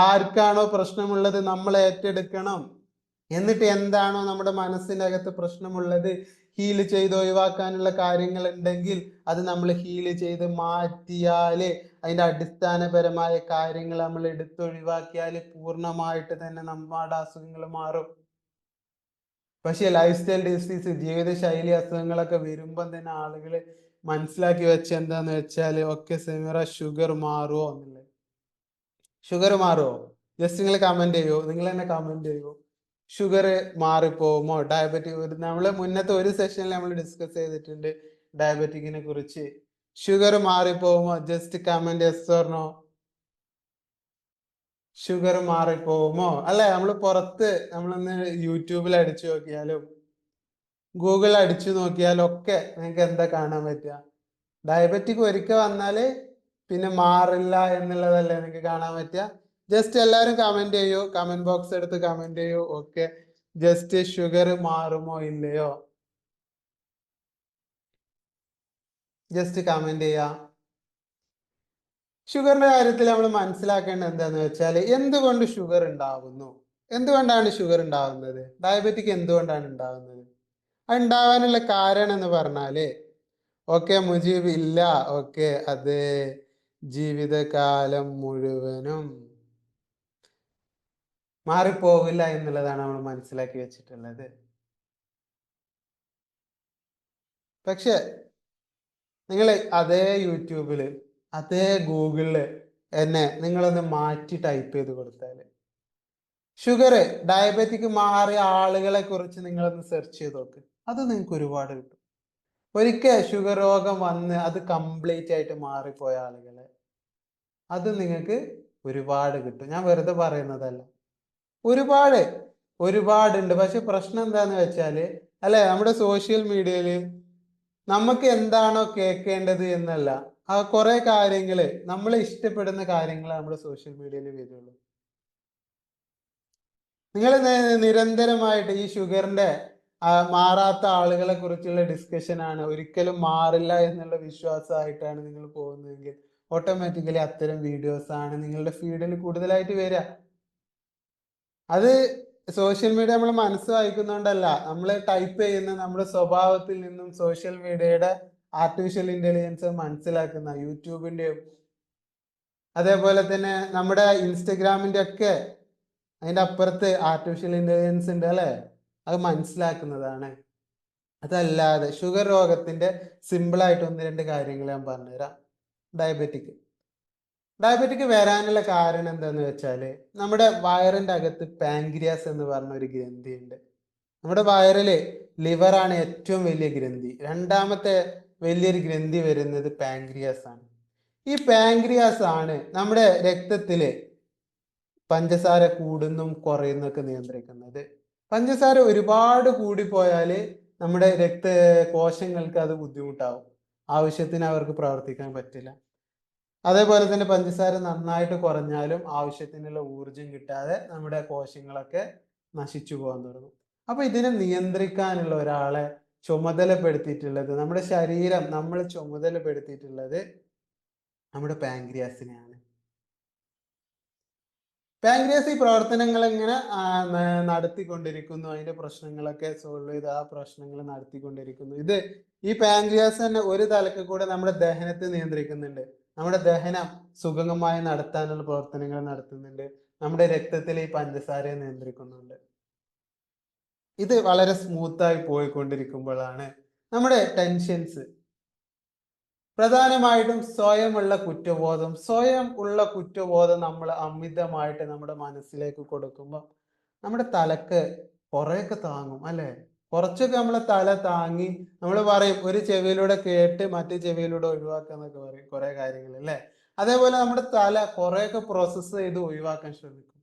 ആർക്കാണോ പ്രശ്നമുള്ളത് നമ്മൾ ഏറ്റെടുക്കണം. എന്നിട്ട് എന്താണോ നമ്മുടെ മനസ്സിനകത്ത് പ്രശ്നമുള്ളത് ഹീൽ ചെയ്ത് ഒഴിവാക്കാനുള്ള കാര്യങ്ങൾ ഉണ്ടെങ്കിൽ അത് നമ്മൾ ഹീൽ ചെയ്ത് മാറ്റിയാല്, അതിന്റെ അടിസ്ഥാനപരമായ കാര്യങ്ങൾ നമ്മൾ എടുത്തൊഴിവാക്കിയാല് പൂർണ്ണമായിട്ട് തന്നെ നമ്മുടെ അസുഖങ്ങൾ മാറും. പക്ഷെ ലൈഫ് സ്റ്റൈൽ ഡിസീസ്, ജീവിതശൈലി അസുഖങ്ങളൊക്കെ വരുമ്പം തന്നെ ആളുകൾ മനസ്സിലാക്കി വെച്ച എന്താന്ന് വെച്ചാല്, ഒക്കെ സെമിറ ഷുഗർ മാറുമോ എന്നുള്ളത്. ഷുഗർ മാറുമോ? ജസ്റ്റ് നിങ്ങൾ കമന്റ് ചെയ്യോ, നിങ്ങൾ തന്നെ കമന്റ് ചെയ്യോ, ഷുഗർ മാറിപ്പോകുമോ? ഡയബറ്റിക്, നമ്മള് മുന്നത്തെ ഒരു സെഷനിൽ നമ്മൾ ഡിസ്കസ് ചെയ്തിട്ടുണ്ട് ഡയബറ്റിക്കിനെ കുറിച്ച്. ഷുഗർ മാറിപ്പോകുമോ? Just comment yes or no. Sugar മാറിപ്പോകുമോ? അല്ലെ, നമ്മൾ പുറത്ത് നമ്മളൊന്ന് യൂട്യൂബിൽ അടിച്ചു നോക്കിയാലും ഗൂഗിൾ അടിച്ചു നോക്കിയാലും ഒക്കെ നിങ്ങൾക്ക് എന്താ കാണാൻ പറ്റുക? ഡയബറ്റിക് ഒരിക്കൽ വന്നാല് പിന്നെ മാറില്ല എന്നുള്ളതല്ലേ നിങ്ങൾക്ക് കാണാൻ പറ്റുക. ജസ്റ്റ് എല്ലാവരും കമന്റ് ചെയ്യൂ, കമന്റ് ബോക്സ് എടുത്ത് കമന്റ് ചെയ്യൂ. ഓക്കെ, ജസ്റ്റ് ഷുഗർ മാറുമോ ഇല്ലയോ, ജസ്റ്റ് കമന്റ് ചെയ്യാം. ഷുഗറിന്റെ കാര്യത്തിൽ നമ്മൾ മനസ്സിലാക്കേണ്ടത് എന്താന്ന് വെച്ചാൽ, എന്തുകൊണ്ട് ഷുഗർ ഉണ്ടാവുന്നു, എന്തുകൊണ്ടാണ് ഷുഗർ ഉണ്ടാവുന്നത്, ഡയബറ്റിക് എന്തുകൊണ്ടാണ് ഉണ്ടാവുന്നത്? അത് ഉണ്ടാവാനുള്ള കാരണം എന്ന് പറഞ്ഞാല്, ഓക്കെ മുജീബ് ഇല്ല, ഓക്കെ അത് ജീവിതകാലം മുഴുവനും മാറിപ്പോകില്ല എന്നുള്ളതാണ് നമ്മൾ മനസ്സിലാക്കി വെച്ചിട്ടുള്ളത്. പക്ഷെ നിങ്ങൾ അതേ യൂട്യൂബില് അതേ ഗൂഗിളില് എന്നെ നിങ്ങളൊന്ന് മാറ്റി ടൈപ്പ് ചെയ്ത് കൊടുത്താല്, ഷുഗർ ഡയബറ്റിക് മാറിയ ആളുകളെ കുറിച്ച് നിങ്ങളൊന്ന് സെർച്ച് ചെയ്ത് നോക്ക്, അത് നിങ്ങൾക്ക് ഒരുപാട് കിട്ടും. ഒരിക്കൽ ഷുഗർ രോഗം വന്ന് അത് കംപ്ലീറ്റ് ആയിട്ട് മാറിപ്പോയ ആളുകളെ, അത് നിങ്ങൾക്ക് ഒരുപാട് കിട്ടും. ഞാൻ വെറുതെ പറയുന്നതല്ല, ഒരുപാട് ഒരുപാടുണ്ട്. പക്ഷെ പ്രശ്നം എന്താന്ന് വെച്ചാല്, അല്ലെ, നമ്മുടെ സോഷ്യൽ മീഡിയയില് നമുക്ക് എന്താണോ കേൾക്കേണ്ടത് എന്നല്ല, ആ കുറെ കാര്യങ്ങള് നമ്മൾ ഇഷ്ടപ്പെടുന്ന കാര്യങ്ങൾ നമ്മുടെ സോഷ്യൽ മീഡിയയിൽ വരുള്ളൂ. നിങ്ങൾ നിരന്തരമായിട്ട് ഈ ഷുഗറിന്റെ മാറാത്ത ആളുകളെ കുറിച്ചുള്ള ഡിസ്കഷൻ ആണ്, ഒരിക്കലും മാറില്ല എന്നുള്ള വിശ്വാസമായിട്ടാണ് നിങ്ങൾ പോകുന്നതെങ്കിൽ ഓട്ടോമാറ്റിക്കലി അത്തരം വീഡിയോസ് ആണ് നിങ്ങളുടെ ഫീഡിൽ കൂടുതലായിട്ട് വരിക. അത് സോഷ്യൽ മീഡിയ നമ്മൾ മനസ്സ് വായിക്കുന്നോണ്ടല്ല, നമ്മൾ ടൈപ്പ് ചെയ്യുന്ന നമ്മുടെ സ്വഭാവത്തിൽ നിന്നും സോഷ്യൽ മീഡിയയുടെ ആർട്ടിഫിഷ്യൽ ഇന്റലിജൻസ് മനസ്സിലാക്കുന്ന, യൂട്യൂബിന്റെയും അതേപോലെ തന്നെ നമ്മുടെ ഇൻസ്റ്റഗ്രാമിന്റെ ഒക്കെ അതിന്റെ അപ്പുറത്ത് ആർട്ടിഫിഷ്യൽ ഇന്റലിജൻസ് ഉണ്ട്, അല്ലെ, അത് മനസ്സിലാക്കുന്നതാണ്. അതല്ലാതെ ഷുഗർ രോഗത്തിന്റെ സിമ്പിൾ ആയിട്ട് ഒന്ന് രണ്ട് കാര്യങ്ങൾ ഞാൻ പറഞ്ഞുതരാം. ഡയബറ്റിക് ഡയബറ്റിക് വരാനുള്ള കാരണം എന്താന്ന് വെച്ചാല് നമ്മുടെ വയറിന്റെ അകത്ത് പാൻക്രിയാസ് എന്ന് പറഞ്ഞ ഒരു ഗ്രന്ഥി ഉണ്ട്. നമ്മുടെ വയറില് ലിവറാണ് ഏറ്റവും വലിയ ഗ്രന്ഥി. രണ്ടാമത്തെ വലിയൊരു ഗ്രന്ഥി വരുന്നത് പാൻക്രിയാസ് ആണ്. ഈ പാൻക്രിയാസ് ആണ് നമ്മുടെ രക്തത്തില് പഞ്ചസാര കൂടുന്നും കുറയുന്നൊക്കെ നിയന്ത്രിക്കുന്നത്. പഞ്ചസാര ഒരുപാട് കൂടിപ്പോയാൽ നമ്മുടെ കോശങ്ങൾക്ക് അത് ബുദ്ധിമുട്ടാവും. ആവശ്യത്തിന് അവർക്ക് പ്രവർത്തിക്കാൻ പറ്റില്ല. അതേപോലെ തന്നെ പഞ്ചസാര നന്നായിട്ട് കുറഞ്ഞാലും ആവശ്യത്തിനുള്ള ഊർജം കിട്ടാതെ നമ്മുടെ കോശങ്ങളൊക്കെ നശിച്ചു പോകാൻ തുടങ്ങും. അപ്പൊ ഇതിനെ നിയന്ത്രിക്കാനുള്ള ഒരാളെ ചുമതലപ്പെടുത്തിയിട്ടുള്ളത് നമ്മുടെ ശരീരം നമ്മൾ ചുമതലപ്പെടുത്തിയിട്ടുള്ളത് നമ്മുടെ പാൻക്രിയാസിനെയാണ്. പാൻക്രിയാസ് ഈ പ്രവർത്തനങ്ങൾ ഇങ്ങനെ നടത്തിക്കൊണ്ടിരിക്കുന്നു. അതിന്റെ പ്രശ്നങ്ങളൊക്കെ സോൾവ് ചെയ്ത് ആ പ്രശ്നങ്ങൾ നടത്തിക്കൊണ്ടിരിക്കുന്നു. ഈ പാൻക്രിയാസ് തന്നെ ഒരു തലക്ക് കൂടെ നമ്മുടെ ദഹനത്തെ നിയന്ത്രിക്കുന്നുണ്ട്. നമ്മുടെ ദഹനം സുഗമമായി നടത്താനുള്ള പ്രവർത്തനങ്ങൾ നടത്തുന്നുണ്ട്. നമ്മുടെ രക്തത്തിൽ ഈ പഞ്ചസാരയെ നിയന്ത്രിക്കുന്നുണ്ട്. ഇത് വളരെ സ്മൂത്തായി പോയിക്കൊണ്ടിരിക്കുമ്പോഴാണ് നമ്മുടെ ടെൻഷൻസ്, പ്രധാനമായിട്ടും സ്വയം ഉള്ള കുറ്റബോധം നമ്മൾ അമിതമായിട്ട് നമ്മുടെ മനസ്സിലേക്ക് കൊടുക്കുമ്പോൾ നമ്മുടെ തലക്ക് കുറെയൊക്കെ താങ്ങും അല്ലെ. കുറച്ചൊക്കെ നമ്മളെ തല താങ്ങി നമ്മൾ പറയും ഒരു ചെവിയിലൂടെ കേട്ട് മറ്റു ചെവിയിലൂടെ ഒഴിവാക്കുക എന്നൊക്കെ പറയും കുറെ കാര്യങ്ങൾ അല്ലെ. അതേപോലെ നമ്മുടെ തല കുറെയൊക്കെ പ്രോസസ്സ് ചെയ്ത് ഒഴിവാക്കാൻ ശ്രമിക്കും.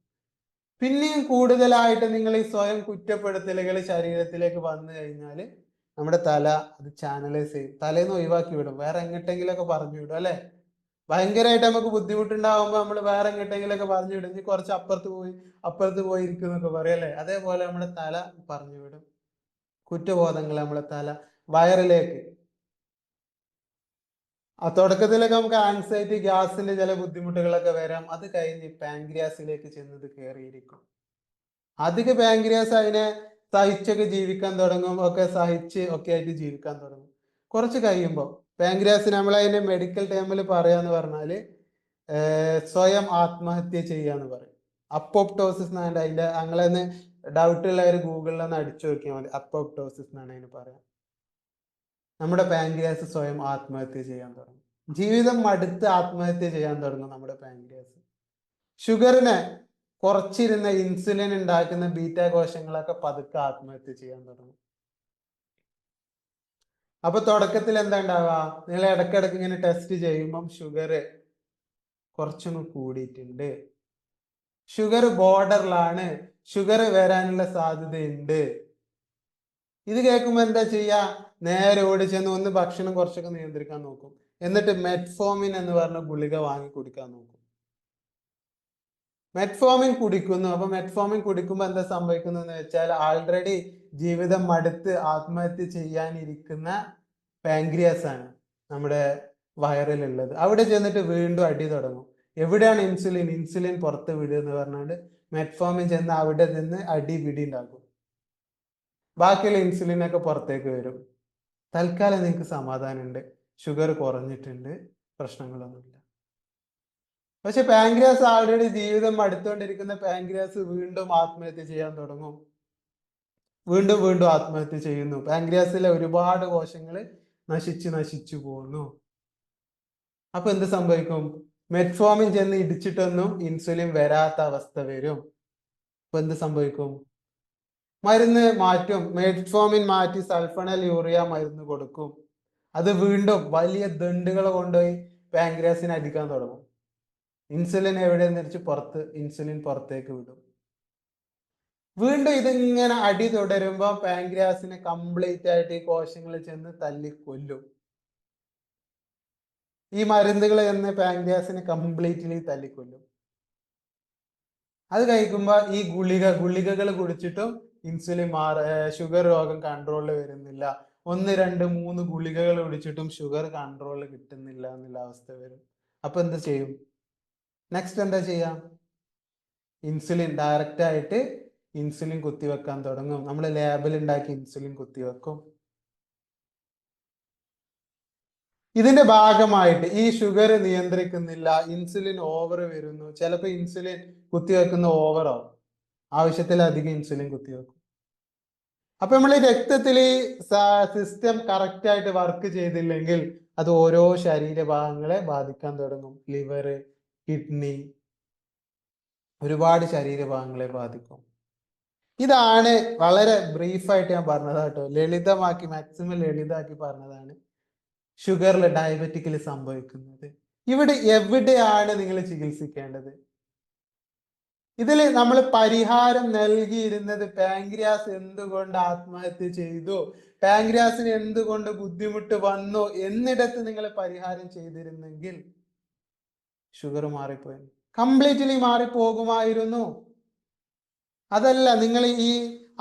പിന്നെയും കൂടുതലായിട്ട് നിങ്ങൾ ഈ സ്വയം കുറ്റപ്പെടുത്തലുകൾ ശരീരത്തിലേക്ക് വന്നു കഴിഞ്ഞാൽ നമ്മുടെ തല അത് ചാനലൈസ് ചെയ്യും, തലേന്ന് ഒഴിവാക്കി വിടും, വേറെ എങ്ങോട്ടെങ്കിലൊക്കെ പറഞ്ഞു വിടും അല്ലെ. ഭയങ്കരമായിട്ട് നമുക്ക് ബുദ്ധിമുട്ടുണ്ടാവുമ്പോൾ നമ്മൾ വേറെ എങ്ങോട്ടെങ്കിലൊക്കെ പറഞ്ഞു വിടും, ഇനി കുറച്ച് അപ്പുറത്ത് പോയി ഇരിക്കും എന്നൊക്കെ പറയും അല്ലെ. അതേപോലെ നമ്മുടെ തല പറഞ്ഞു വിടും കുറ്റബോധങ്ങൾ നമ്മളെ തല വയറിലേക്ക്. ആ തുടക്കത്തിലൊക്കെ നമുക്ക് ആൻസൈറ്റി, ഗ്യാസിന്റെ ചില ബുദ്ധിമുട്ടുകളൊക്കെ വരാം. അത് കഴിഞ്ഞ് പാൻക്രിയാസിലേക്ക് ചെന്നത് കയറിയിരിക്കും. അധിക പാൻക്രിയാസ് അതിനെ സഹിച്ചൊക്കെ ജീവിക്കാൻ തുടങ്ങും, ഒക്കെ സഹിച്ച് ഒക്കെ ആയിട്ട് ജീവിക്കാൻ തുടങ്ങും. കുറച്ച് കഴിയുമ്പോൾ പാൻക്രിയാസ്, നമ്മൾ അതിന്റെ മെഡിക്കൽ ടേമിൽ പറയാന്ന് പറഞ്ഞാല് സ്വയം ആത്മഹത്യ ചെയ്യാന്ന് പറയും. അപ്പോപ്റ്റോസിസ് എന്നാണ് അതിന്റെ. ഞങ്ങളെന്ന് ഡൗട്ട് ഉള്ളവർ ഗൂഗിളിൽ ഒന്ന് അടിച്ചു നോക്കിയാൽ മതി. അപ്പോപ്റ്റോസിസ് എന്നാണ് അതിന് പറയാം. നമ്മുടെ പാൻക്രിയാസ് സ്വയം ആത്മഹത്യ ചെയ്യാൻ തുടങ്ങും. ജീവിതം മടുത്ത് ആത്മഹത്യ ചെയ്യാൻ തുടങ്ങും നമ്മുടെ പാൻക്രിയാസ്. ഷുഗറിനെ കുറച്ചിരുന്ന ഇൻസുലിൻ ഉണ്ടാക്കുന്ന ബീറ്റ കോശങ്ങളൊക്കെ പതുക്കെ ആത്മഹത്യ ചെയ്യാൻ തുടങ്ങും. അപ്പൊ തുടക്കത്തിൽ എന്താ ഉണ്ടാവുക, നിങ്ങൾ ഇടക്കിടക്ക് ഇങ്ങനെ ടെസ്റ്റ് ചെയ്യുമ്പം ഷുഗർ കുറച്ചൊന്ന് കൂടിയിട്ടുണ്ട്, ഷുഗർ ബോർഡറിലാണ്, ഷുഗർ വരാനുള്ള സാധ്യതയുണ്ട്. ഇത് കേൾക്കുമ്പോൾ എന്താ ചെയ്യാ, നേരെ ഓടി ചെന്ന് ഒന്ന് ഭക്ഷണം കുറച്ചൊക്കെ നിയന്ത്രിക്കാൻ നോക്കും. എന്നിട്ട് മെറ്റ്ഫോമിൻ എന്ന് പറഞ്ഞ ഗുളിക വാങ്ങി കുടിക്കാൻ നോക്കും. മെറ്റ്ഫോമിൻ കുടിക്കുന്നു. അപ്പൊ മെറ്റ്ഫോമിൻ കുടിക്കുമ്പോൾ എന്താ സംഭവിക്കുന്നത് വെച്ചാൽ ആൾറെഡി ജീവിതം മടുത്ത് ആത്മഹത്യ ചെയ്യാനിരിക്കുന്ന പാൻക്രിയാസ് ആണ് നമ്മുടെ വയറിലുള്ളത്. അവിടെ ചെന്നിട്ട് വീണ്ടും അടി തുടങ്ങും. എവിടെയാണ് ഇൻസുലിൻ പുറത്ത് വിടുക എന്ന് പറഞ്ഞാണ്ട് മെറ്റ്ഫോമിൻ ചെന്ന് അവിടെ നിന്ന് അടി പിടി ഉണ്ടാക്കും. ബാക്കിയുള്ള ഇൻസുലിനൊക്കെ പുറത്തേക്ക് വരും. തൽക്കാലം നിങ്ങൾക്ക് സമാധാനമുണ്ട്, ഷുഗർ കുറഞ്ഞിട്ടുണ്ട്, പ്രശ്നങ്ങളൊന്നുമില്ല. പക്ഷെ പാൻക്രിയാസ് ആൾറെഡി ജീവിതം അടുത്തുകൊണ്ടിരിക്കുന്ന പാൻക്രിയാസ് വീണ്ടും ആത്മഹത്യ ചെയ്യാൻ തുടങ്ങും. വീണ്ടും ആത്മഹത്യ ചെയ്യുന്നു. പാൻക്രിയാസിലെ ഒരുപാട് കോശങ്ങൾ നശിച്ചു പോകുന്നു. അപ്പൊ എന്ത് സംഭവിക്കും, മെറ്റ്ഫോമിൻ ചെന്ന് ഇടിച്ചിട്ടൊന്നും ഇൻസുലിൻ വരാത്ത അവസ്ഥ വരും. അപ്പൊ എന്ത് സംഭവിക്കും, മരുന്ന് മാറ്റും. മെറ്റ്ഫോമിൻ മാറ്റി സൾഫണൽ യൂറിയ മരുന്ന് കൊടുക്കും. അത് വീണ്ടും വലിയ ദണ്ടുകൾ കൊണ്ടുപോയി പാൻക്രിയാസിനെ അടിക്കാൻ തുടങ്ങും. ഇൻസുലിൻ എവിടെയെന്ന് വെച്ച് ഇൻസുലിൻ പുറത്തേക്ക് വിടും. വീണ്ടും ഇതിങ്ങനെ അടി തുടരുമ്പോൾ പാൻക്രിയാസിനെ കംപ്ലീറ്റ് ആയിട്ട് ഈ കോശങ്ങൾ ചെന്ന് തല്ലി കൊല്ലും. ഈ മരുന്നുകൾ ചെന്ന് പാൻക്രിയാസിനെ കംപ്ലീറ്റ്ലി തല്ലിക്കൊല്ലും. അത് കഴിക്കുമ്പോൾ ഈ ഗുളികകൾ കുടിച്ചിട്ടും ഷുഗർ രോഗം കൺട്രോളിൽ വരുന്നില്ല. 1, 2, 3 ഗുളികകൾ കുടിച്ചിട്ടും ഷുഗർ കൺട്രോളിൽ കിട്ടുന്നില്ല എന്നുള്ള അവസ്ഥ വരും. അപ്പൊ എന്ത് ചെയ്യും, നെക്സ്റ്റ് എന്താ ചെയ്യാം, ഡയറക്റ്റ് ആയിട്ട് ഇൻസുലിൻ കുത്തിവെക്കാൻ തുടങ്ങും. നമ്മൾ ലാബിൽ ഉണ്ടാക്കി ഇൻസുലിൻ കുത്തിവെക്കും. ഇതിന്റെ ഭാഗമായിട്ട് ഈ ഷുഗർ നിയന്ത്രിക്കുന്നില്ല, ഇൻസുലിൻ ഓവർ വരുന്നു. ചിലപ്പോൾ ഇൻസുലിൻ കുത്തിവെക്കുന്ന ഓവറാവും, ആവശ്യത്തിലധികം ഇൻസുലിൻ കുത്തിവെക്കും. അപ്പൊ നമ്മൾ ഈ രക്തത്തിൽ ഈ സിസ്റ്റം കറക്റ്റ് ആയിട്ട് വർക്ക് ചെയ്തില്ലെങ്കിൽ അത് ഓരോ ശരീരഭാഗങ്ങളെ ബാധിക്കാൻ തുടങ്ങും. ലിവർ, കിഡ്നി, ഒരുപാട് ശരീരഭാഗങ്ങളെ ബാധിക്കും. ഇതാണ് വളരെ ബ്രീഫായിട്ട് ഞാൻ പറഞ്ഞത് കേട്ടോ, ലളിതമാക്കി, മാക്സിമം ലളിതമാക്കി പറഞ്ഞതാണ് ഷുഗറിൽ, ഡയബറ്റിക്കിൽ സംഭവിക്കുന്നത്. ഇവിടെ എവിടെയാണ് നിങ്ങൾ ചികിത്സിക്കേണ്ടത്? ഇതിൽ നമ്മൾ പരിഹാരം നൽകിയിരുന്നത് പാൻക്രിയാസ് എന്തുകൊണ്ട് ആത്മഹത്യ ചെയ്തു, പാൻക്രിയാസിന് എന്തുകൊണ്ട് ബുദ്ധിമുട്ട് വന്നു എന്നിടത്ത് നിങ്ങൾ പരിഹാരം ചെയ്തിരുന്നെങ്കിൽ ഷുഗർ മാറിപ്പോയി, കംപ്ലീറ്റ്ലി മാറിപ്പോകുമായിരുന്നു. അതല്ല, നിങ്ങൾ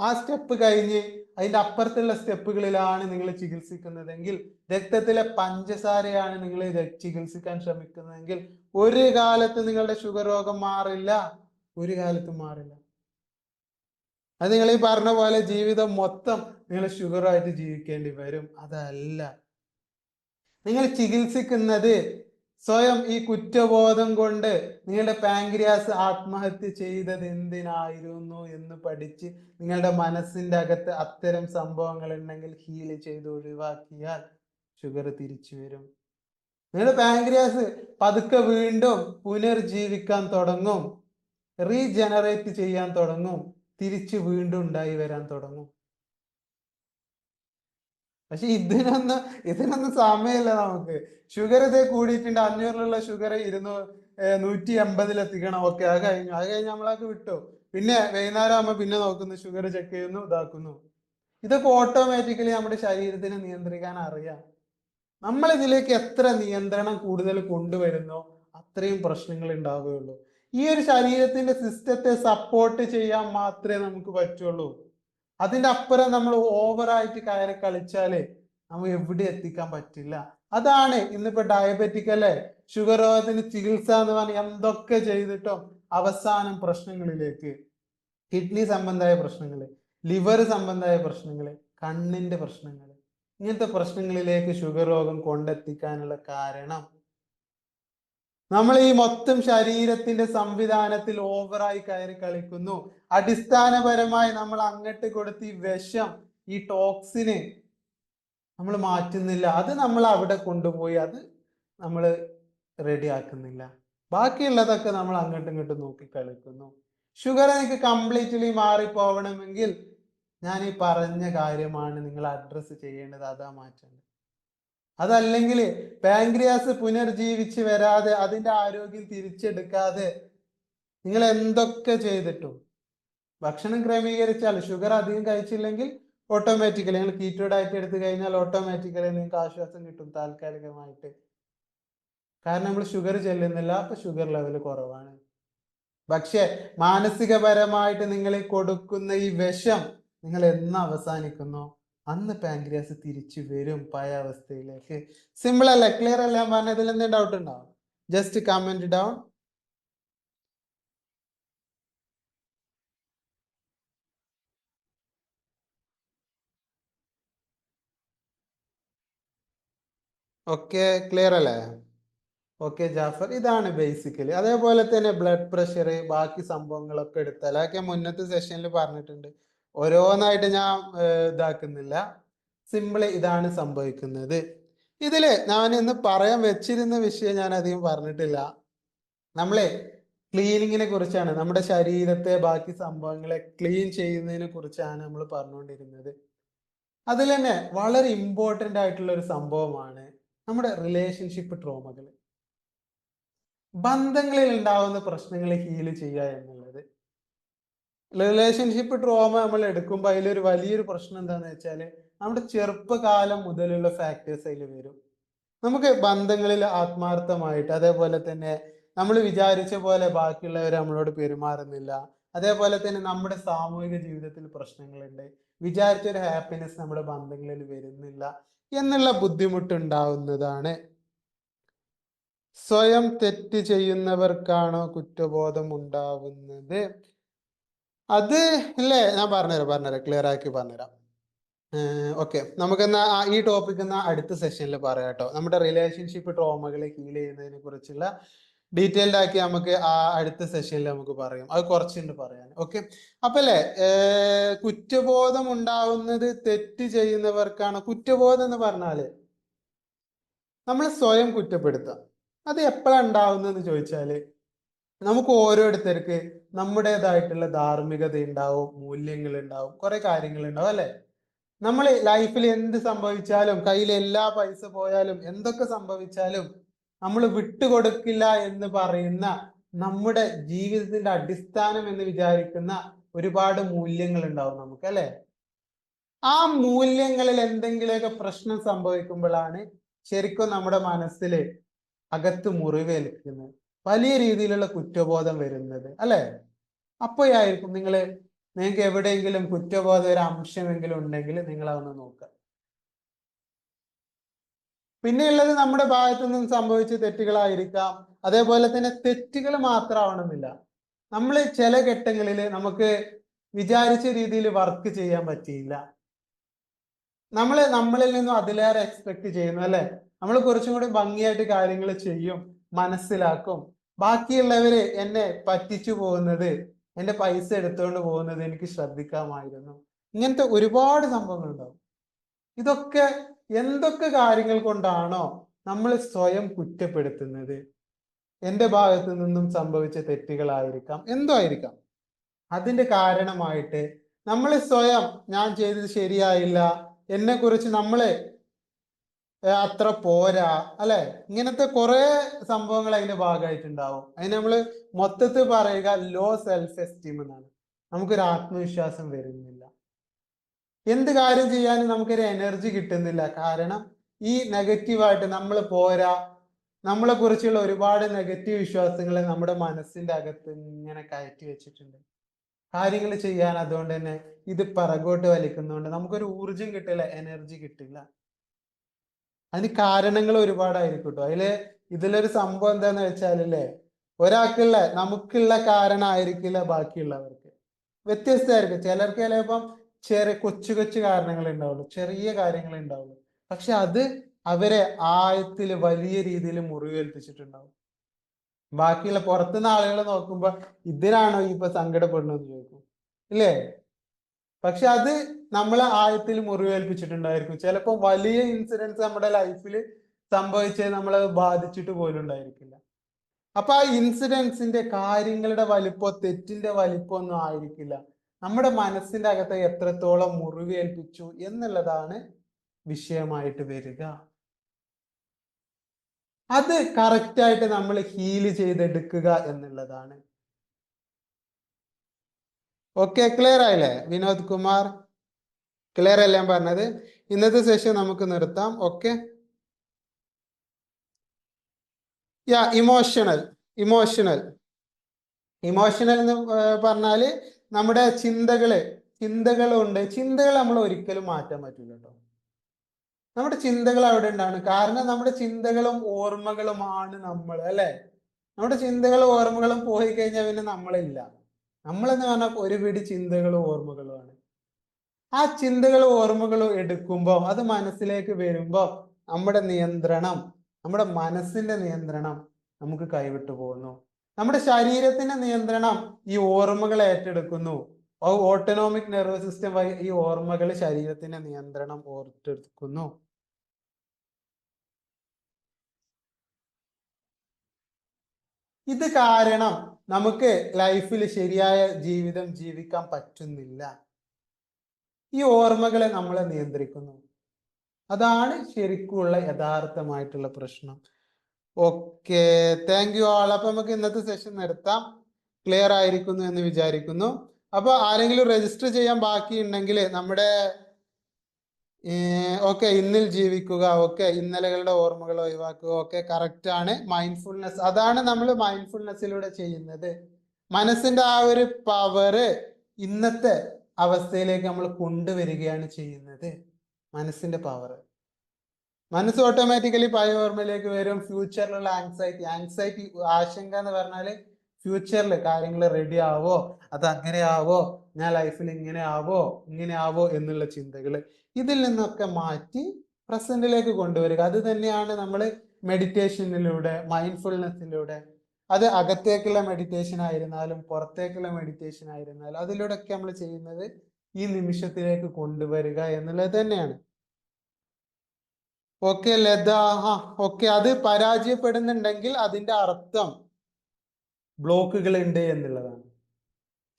ആ സ്റ്റെപ്പ് കഴിഞ്ഞ് അതിന്റെ അപ്പുറത്തുള്ള സ്റ്റെപ്പുകളിലാണ് നിങ്ങൾ ചികിത്സിക്കുന്നതെങ്കിൽ, രക്തത്തിലെ പഞ്ചസാരയാണ് നിങ്ങൾ ചികിത്സിക്കാൻ ശ്രമിക്കുന്നതെങ്കിൽ, ഒരു കാലത്ത് നിങ്ങളുടെ ഷുഗർ രോഗം മാറില്ല, ഒരു കാലത്തും മാറില്ല. അത് നിങ്ങൾ ഈ പറഞ്ഞ പോലെ ജീവിതം മൊത്തം നിങ്ങൾ ഷുഗറായിട്ട് ജീവിക്കേണ്ടി വരും. അതല്ല, നിങ്ങൾ ചികിത്സിക്കുന്നത് സ്വയം ഈ കുറ്റബോധം കൊണ്ട് നിങ്ങളുടെ പാൻക്രിയാസ് ആത്മഹത്യ ചെയ്തത് എന്തിനായിരുന്നു എന്ന് പഠിച്ച് നിങ്ങളുടെ മനസ്സിന്റെ അകത്ത് അത്തരം സംഭവങ്ങൾ ഉണ്ടെങ്കിൽ ഹീൽ ചെയ്ത് ഒഴിവാക്കിയാൽ ഷുഗർ തിരിച്ചു വരും. നിങ്ങളുടെ പാൻക്രിയാസ് പതുക്കെ വീണ്ടും പുനർജീവിക്കാൻ തുടങ്ങും, റീജനറേറ്റ് ചെയ്യാൻ തുടങ്ങും, തിരിച്ച് വീണ്ടും ഉണ്ടായി വരാൻ തുടങ്ങും. പക്ഷെ ഇതിനൊന്നും സമയമില്ല നമുക്ക്. ഷുഗർ ഇതേ കൂടിയിട്ടുണ്ട്, 500-ലുള്ള ഷുഗർ 180 എത്തിക്കണം. ഓക്കെ, അത് കഴിഞ്ഞ് നമ്മളൊക്കെ വിട്ടു. പിന്നെ വൈകുന്നേരം ആകുമ്പോൾ പിന്നെ നോക്കുന്നു, ഷുഗർ ചെക്ക് ചെയ്യുന്നു, ഇതാക്കുന്നു. ഇതൊക്കെ ഓട്ടോമാറ്റിക്കലി നമ്മുടെ ശരീരത്തിനെ നിയന്ത്രിക്കാൻ അറിയാം. നമ്മൾ ഇതിലേക്ക് എത്ര നിയന്ത്രണം കൂടുതൽ കൊണ്ടുവരുന്നോ അത്രയും പ്രശ്നങ്ങൾ ഉണ്ടാവുകയുള്ളൂ. ഈ ഒരു ശരീരത്തിന്റെ സിസ്റ്റത്തെ സപ്പോർട്ട് ചെയ്യാൻ മാത്രമേ നമുക്ക് പറ്റുള്ളൂ. അതിന്റെ അപ്പുറം നമ്മൾ ഓവറായിട്ട് കയറി കളിച്ചാല് നമുക്ക് എവിടെ എത്തിക്കാൻ പറ്റില്ല. അതാണ് ഇന്നിപ്പോ ഡയബറ്റിക് അല്ലെ, ഷുഗർ രോഗത്തിന് ചികിത്സ എന്ന് പറഞ്ഞാൽ എന്തൊക്കെ ചെയ്തിട്ടും അവസാനം പ്രശ്നങ്ങളിലേക്ക്, കിഡ്നി സംബന്ധമായ പ്രശ്നങ്ങള്, ലിവർ സംബന്ധമായ പ്രശ്നങ്ങള്, കണ്ണിന്റെ പ്രശ്നങ്ങള്, ഇങ്ങനത്തെ പ്രശ്നങ്ങളിലേക്ക് ഷുഗർ രോഗം കൊണ്ടെത്തിക്കാനുള്ള കാരണം നമ്മൾ ഈ മൊത്തം ശരീരത്തിന്റെ സംവിധാനത്തിൽ ഓവറായി കയറി കളിക്കുന്നു. അടിസ്ഥാനപരമായി നമ്മൾ അങ്ങോട്ട് കൊടുത്ത് ഈ വിഷം, ഈ ടോക്സിന് നമ്മൾ മാറ്റുന്നില്ല. അത് നമ്മൾ അവിടെ കൊണ്ടുപോയി അത് നമ്മൾ റെഡി ആക്കുന്നില്ല. ബാക്കിയുള്ളതൊക്കെ നമ്മൾ അങ്ങോട്ടും ഇങ്ങോട്ടും നോക്കി കളിക്കുന്നു. ഷുഗർ എനിക്ക് കംപ്ലീറ്റ്ലി മാറിപ്പോവണമെങ്കിൽ ഞാൻ ഈ പറഞ്ഞ കാര്യമാണ് നിങ്ങൾ അഡ്രസ്സ് ചെയ്യേണ്ടത്, അതാ മാറ്റേണ്ടത്. അതല്ലെങ്കിൽ പാൻക്രിയാസ് പുനർജീവിച്ച് വരാതെ, അതിന്റെ ആരോഗ്യം തിരിച്ചെടുക്കാതെ നിങ്ങൾ എന്തൊക്കെ ചെയ്തിട്ടും, ഭക്ഷണം ക്രമീകരിച്ചാൽ, ഷുഗർ അധികം കഴിച്ചില്ലെങ്കിൽ ഓട്ടോമാറ്റിക്കലി നിങ്ങൾ കീറ്റോ ഡയറ്റ് എടുത്തു കഴിഞ്ഞാൽ ഓട്ടോമാറ്റിക്കലി നിങ്ങൾക്ക് ആശ്വാസം കിട്ടും താൽക്കാലികമായിട്ട്. കാരണം നമ്മൾ ഷുഗർ ചെല്ലുന്നില്ല, അപ്പൊ ഷുഗർ ലെവൽ കുറവാണ്. പക്ഷെ മാനസികപരമായിട്ട് നിങ്ങൾ കൊടുക്കുന്ന ഈ വിഷം നിങ്ങൾ എന്ന് അവസാനിക്കുന്നോ അന്ന് പാൻക്രിയാസ് തിരിച്ചു വരും പഴയ അവസ്ഥയിലേക്ക്. സിമ്പിൾ അല്ലേ? ക്ലിയർ അല്ലേ? ഞാൻ പറഞ്ഞതിൽ എന്തെങ്കിലും ഡൗട്ട് ഉണ്ടാവും? Just comment down. Okay, clear അല്ലേ? ഓക്കെ ജാഫർ, ഇതാണ് ബേസിക്കലി. അതേപോലെ തന്നെ ബ്ലഡ് പ്രഷർ, ബാക്കി സംഭവങ്ങളൊക്കെ എടുത്താൽ അതൊക്കെ മുന്നത്തെ സെഷനിൽ പറഞ്ഞിട്ടുണ്ട്, ഓരോന്നായിട്ട് ഞാൻ ഇതാക്കുന്നില്ല. സിമ്പിളി ഇതാണ് സംഭവിക്കുന്നത്. ഇതില് ഞാൻ ഇന്ന് പറയാൻ വെച്ചിരുന്ന വിഷയം ഞാൻ അധികം പറഞ്ഞിട്ടില്ല. നമ്മളെ ക്ലീനിങ്ങിനെ കുറിച്ചാണ്, നമ്മുടെ ശരീരത്തെ ബാക്കി സംഭവങ്ങളെ ക്ലീൻ ചെയ്യുന്നതിനെ കുറിച്ചാണ് നമ്മൾ പറഞ്ഞുകൊണ്ടിരുന്നത്. അതിൽ തന്നെ വളരെ ഇമ്പോർട്ടൻ്റ് ആയിട്ടുള്ള ഒരു സംഭവമാണ് നമ്മുടെ റിലേഷൻഷിപ്പ് ട്രോമകൾ. ബന്ധങ്ങളിൽ ഉണ്ടാവുന്ന പ്രശ്നങ്ങൾ ഹീൽ ചെയ്യുക എന്നുള്ളത്. റിലേഷൻഷിപ്പ് ട്രോമ നമ്മൾ എടുക്കുമ്പോൾ അതിലൊരു വലിയൊരു പ്രശ്നം എന്താണെന്ന് വെച്ചാൽ നമ്മുടെ ചെറുപ്പകാലം മുതലുള്ള ഫാക്ടേഴ്സ് അതിൽ വരും. നമുക്ക് ബന്ധങ്ങളിൽ ആത്മാർത്ഥമായിട്ട്, അതേപോലെ തന്നെ നമ്മൾ വിചാരിച്ച പോലെ ബാക്കിയുള്ളവർ നമ്മളോട് പെരുമാറുന്നില്ല, അതേപോലെ തന്നെ നമ്മുടെ സാമൂഹിക ജീവിതത്തിൽ പ്രശ്നങ്ങളുണ്ട്, വിചാരിച്ചൊരു ഹാപ്പിനെസ് നമ്മുടെ ബന്ധങ്ങളിൽ വരുന്നില്ല എന്നുള്ള ബുദ്ധിമുട്ടുണ്ടാവുന്നതാണ്. സ്വയം തെറ്റ് ചെയ്യുന്നവർക്കാണോ കുറ്റബോധം ഉണ്ടാവുന്നത്? അത് ഇല്ലേ, ഞാൻ പറഞ്ഞുതരാം, ക്ലിയർ ആക്കി പറഞ്ഞുതരാം. ഓക്കെ, നമുക്കെന്നാ ഈ ടോപ്പിക് എന്നാ അടുത്ത സെഷനിൽ പറയാം കേട്ടോ. നമ്മുടെ റിലേഷൻഷിപ്പ് ട്രോമകളെ ഹീൽ ചെയ്യുന്നതിനെ കുറിച്ചുള്ള ഡീറ്റെയിൽഡ് ആക്കി നമുക്ക് ആ അടുത്ത സെഷനിൽ നമുക്ക് പറയാം. അത് കുറച്ചുണ്ട് പറയാൻ. ഓക്കെ, അപ്പൊ അല്ലേ, കുറ്റബോധം ഉണ്ടാവുന്നത് തെറ്റ് ചെയ്യുന്നവർക്കാണ്. കുറ്റബോധം എന്ന് പറഞ്ഞാല് നമ്മൾ സ്വയം കുറ്റപ്പെടുത്തുക. അത് എപ്പോഴാണ് ഉണ്ടാവുന്നതെന്ന് ചോദിച്ചാല് നമുക്ക് ഓരോരുത്തർക്ക് നമ്മുടേതായിട്ടുള്ള ധാർമ്മികത ഉണ്ടാവും, മൂല്യങ്ങൾ ഉണ്ടാവും, കുറെ കാര്യങ്ങൾ ഉണ്ടാവും അല്ലെ? നമ്മൾ ലൈഫിൽ എന്ത് സംഭവിച്ചാലും, കയ്യിൽ എല്ലാ പൈസ പോയാലും, എന്തൊക്കെ സംഭവിച്ചാലും നമ്മൾ വിട്ടുകൊടുക്കില്ല എന്ന് പറയുന്ന, നമ്മുടെ ജീവിതത്തിന്റെ അടിസ്ഥാനം എന്ന് വിചാരിക്കുന്ന ഒരുപാട് മൂല്യങ്ങൾ ഉണ്ടാവും നമുക്ക് അല്ലെ? ആ മൂല്യങ്ങളിൽ എന്തെങ്കിലുമൊക്കെ പ്രശ്നം സംഭവിക്കുമ്പോഴാണ് ശരിക്കും നമ്മുടെ മനസ്സിൽ അകത്ത് മുറിവേൽക്കുന്നത്, വലിയ രീതിയിലുള്ള കുറ്റബോധം വരുന്നത് അല്ലെ? അപ്പോഴായിരിക്കും നിങ്ങൾക്ക് എവിടെയെങ്കിലും കുറ്റബോധം ഒരു അംശമെങ്കിലും ഉണ്ടെങ്കിൽ നിങ്ങൾ അതൊന്ന് നോക്കുക. പിന്നെയുള്ളത് നമ്മുടെ ഭാഗത്തു നിന്നും സംഭവിച്ച തെറ്റുകളായിരിക്കാം. അതേപോലെ തന്നെ തെറ്റുകൾ മാത്രമാവണമെന്നില്ല. നമ്മൾ ചില ഘട്ടങ്ങളിൽ നമുക്ക് വിചാരിച്ച രീതിയിൽ വർക്ക് ചെയ്യാൻ പറ്റിയില്ല. നമ്മളിൽ നിന്നും അതിലേറെ എക്സ്പെക്ട് ചെയ്യുന്നു അല്ലെ? നമ്മൾ കുറച്ചും കൂടി ഭംഗിയായിട്ട് കാര്യങ്ങൾ ചെയ്യും, മനസ്സിലാക്കും. ബാക്കിയുള്ളവര് എന്നെ പറ്റിച്ചു പോകുന്നത്, എന്റെ പൈസ എടുത്തുകൊണ്ട് പോകുന്നത് എനിക്ക് ശ്രദ്ധിക്കാമായിരുന്നു. ഇങ്ങനത്തെ ഒരുപാട് സംഭവങ്ങൾ ഉണ്ടാവും. ഇതൊക്കെ എന്തൊക്കെ കാര്യങ്ങൾ കൊണ്ടാണോ നമ്മൾ സ്വയം കുറ്റപ്പെടുത്തുന്നത്, എന്റെ ഭാഗത്തു നിന്നും സംഭവിച്ച തെറ്റുകളായിരിക്കാം, എന്തോ ആയിരിക്കാം, അതിന്റെ കാരണമായിട്ട് നമ്മൾ സ്വയം ഞാൻ ചെയ്തത് ശരിയായില്ല, എന്നെ കുറിച്ച് നമ്മള് അത്ര പോരാ അല്ലെ, ഇങ്ങനത്തെ കുറെ സംഭവങ്ങൾ അതിന്റെ ഭാഗമായിട്ടുണ്ടാവും. അതിന് നമ്മള് മൊത്തത്തിൽ പറയുക ലോ സെൽഫ് എസ്റ്റീം എന്നാണ്. നമുക്കൊരു ആത്മവിശ്വാസം വരുന്നില്ല, എന്ത് കാര്യം ചെയ്യാനും നമുക്കൊരു എനർജി കിട്ടുന്നില്ല. കാരണം ഈ നെഗറ്റീവായിട്ട് നമ്മൾ പോരാ, നമ്മളെ കുറിച്ചുള്ള ഒരുപാട് നെഗറ്റീവ് വിശ്വാസങ്ങൾ നമ്മുടെ മനസ്സിന്റെ അകത്ത് ഇങ്ങനെ കയറ്റി വെച്ചിട്ടുണ്ട്. കാര്യങ്ങൾ ചെയ്യാൻ അതുകൊണ്ട് തന്നെ ഇത് പിറകോട്ട് വലിക്കുന്നതുകൊണ്ട് നമുക്കൊരു ഊർജം കിട്ടില്ല, എനർജി കിട്ടില്ല. അതിന് കാരണങ്ങൾ ഒരുപാടായിരിക്കും കേട്ടോ. ഇതിലൊരു സംഭവം എന്താന്ന് വെച്ചാലല്ലേ, നമുക്കുള്ള കാരണമായിരിക്കില്ല ബാക്കിയുള്ളവർക്ക്, വ്യത്യസ്തമായിരിക്കും. ചിലർക്ക് ചിലപ്പം കൊച്ചു കൊച്ചു കാരണങ്ങൾ ഉണ്ടാവുള്ളൂ, ചെറിയ കാര്യങ്ങൾ ഉണ്ടാവുള്ളൂ. പക്ഷെ അത് അവരെ ആഴത്തിൽ വലിയ രീതിയിൽ മുറിവേൽപ്പിച്ചിട്ടുണ്ടാവും. ബാക്കിയുള്ള പുറത്തുനിന്ന് ആളുകൾ നോക്കുമ്പോ ഇതിനാണോ ഇപ്പൊ സങ്കടപ്പെടുന്നത് ചോദിക്കും, ഇല്ലേ? പക്ഷെ അത് നമ്മളെ ആഴത്തിൽ മുറിവേൽപ്പിച്ചിട്ടുണ്ടായിരിക്കും. ചിലപ്പോൾ വലിയ ഇൻസിഡൻസ് നമ്മുടെ ലൈഫിൽ സംഭവിച്ചത് നമ്മളെ ബാധിച്ചിട്ട് പോലും ഉണ്ടായിരിക്കില്ല. അപ്പൊ ആ ഇൻസിഡൻസിന്റെ കാര്യങ്ങളുടെ വലിപ്പോ തെറ്റിന്റെ വലിപ്പോ ഒന്നും ആയിരിക്കില്ല, നമ്മുടെ മനസ്സിന്റെ അകത്ത് എത്രത്തോളം മുറിവേൽപ്പിച്ചു എന്നുള്ളതാണ് വിഷയമായിട്ട് വരിക. അത് കറക്റ്റായിട്ട് നമ്മൾ ഹീല് ചെയ്തെടുക്കുക എന്നുള്ളതാണ്. ഓക്കെ, ക്ലിയർ ആയില്ലേ വിനോദ് കുമാർ? ക്ലിയർ അല്ലേ ഞാൻ പറഞ്ഞത്? ഇന്നത്തെ സെഷൻ നമുക്ക് നിർത്താം. ഓക്കെ, യാ ഇമോഷണൽ ഇമോഷണൽ ഇമോഷണൽ എന്ന് പറഞ്ഞാല് നമ്മുടെ ചിന്തകളുണ്ട്. ചിന്തകൾ നമ്മൾ ഒരിക്കലും മാറ്റാൻ പറ്റില്ല കേട്ടോ. നമ്മുടെ ചിന്തകൾ അവിടെ ഉണ്ടാണ്. കാരണം നമ്മുടെ ചിന്തകളും ഓർമ്മകളുമാണ് നമ്മൾ അല്ലെ? നമ്മുടെ ചിന്തകളും ഓർമ്മകളും പോയി കഴിഞ്ഞാൽ പിന്നെ നമ്മളില്ല. നമ്മളെന്ന് പറഞ്ഞാൽ ഒരു പിടി ചിന്തകളും ഓർമ്മകളുമാണ്. ആ ചിന്തകളും ഓർമ്മകളും എടുക്കുമ്പോൾ, അത് മനസ്സിലേക്ക് വരുമ്പോൾ നമ്മുടെ മനസ്സിന്റെ നിയന്ത്രണം നമുക്ക് കൈവിട്ടു പോകുന്നു. നമ്മുടെ ശരീരത്തിന്റെ നിയന്ത്രണം ഈ ഓർമ്മകൾ ഏറ്റെടുക്കുന്നു. ഓട്ടോണോമിക് നെർവസ് സിസ്റ്റം വഴി ഈ ഓർമ്മകൾ ശരീരത്തിന്റെ നിയന്ത്രണം ഏറ്റെടുക്കുന്നു. ഇത് കാരണം നമുക്ക് ലൈഫിൽ ശരിയായ ജീവിതം ജീവിക്കാൻ പറ്റുന്നില്ല. ഈ ഓർമ്മകളെ നമ്മളെ നിയന്ത്രിക്കുന്നു. അതാണ് ശരിക്കുള്ള യഥാർത്ഥമായിട്ടുള്ള പ്രശ്നം. Okay, thank you all. അപ്പൊ നമുക്ക് ഇന്നത്തെ സെഷൻ നിർത്താം. ക്ലിയർ ആയിരിക്കുന്നു എന്ന് വിചാരിക്കുന്നു. അപ്പൊ ആരെങ്കിലും രജിസ്റ്റർ ചെയ്യാൻ ബാക്കി ഉണ്ടെങ്കിൽ നമ്മുടെ ഓക്കെ, ഇന്നിൽ ജീവിക്കുക, ഓക്കെ, ഇന്നലകളുടെ ഓർമ്മകൾ ഒഴിവാക്കുക, ഓക്കെ, കറക്റ്റ് ആണ്. മൈൻഡ്ഫുൾനെസ്, അതാണ് നമ്മൾ മൈൻഡ്ഫുൾനെസ്സിലൂടെ ചെയ്യുന്നത്. മനസ്സിന്റെ ആ ഒരു പവറ് ഇന്നത്തെ അവസ്ഥയിലേക്ക് നമ്മൾ കൊണ്ടുവരികയാണ് ചെയ്യുന്നത്. മനസ്സിന്റെ പവർ, മനസ്സ് ഓട്ടോമാറ്റിക്കലി പഴയ ഓർമ്മയിലേക്ക് വരും. ഫ്യൂച്ചറിലുള്ള ആങ്സൈറ്റി ആശങ്ക എന്ന് പറഞ്ഞാല് ഫ്യൂച്ചറിൽ കാര്യങ്ങൾ റെഡി ആവോ, അത് അങ്ങനെ ആവോ, ഞാൻ ലൈഫിൽ ഇങ്ങനെ ആവോ എന്നുള്ള ചിന്തകൾ, ഇതിൽ നിന്നൊക്കെ മാറ്റി പ്രസന്റിലേക്ക് കൊണ്ടുവരിക. അത് തന്നെയാണ് നമ്മൾ മെഡിറ്റേഷനിലൂടെ, മൈൻഡ്ഫുൾനെസ്സിലൂടെ, അത് അകത്തേക്കുള്ള മെഡിറ്റേഷൻ ആയിരുന്നാലും പുറത്തേക്കുള്ള മെഡിറ്റേഷൻ ആയിരുന്നാലും അതിലൂടെ ഒക്കെ നമ്മൾ ചെയ്യുന്നത് ഈ നിമിഷത്തിലേക്ക് കൊണ്ടുവരിക എന്നുള്ളത് തന്നെയാണ്. ഓക്കെ ലത, ഓക്കെ, അത് പരാജയപ്പെടുന്നുണ്ടെങ്കിൽ അതിന്റെ അർത്ഥം ബ്ലോക്കുകൾ ഉണ്ട് എന്നുള്ളതാണ്.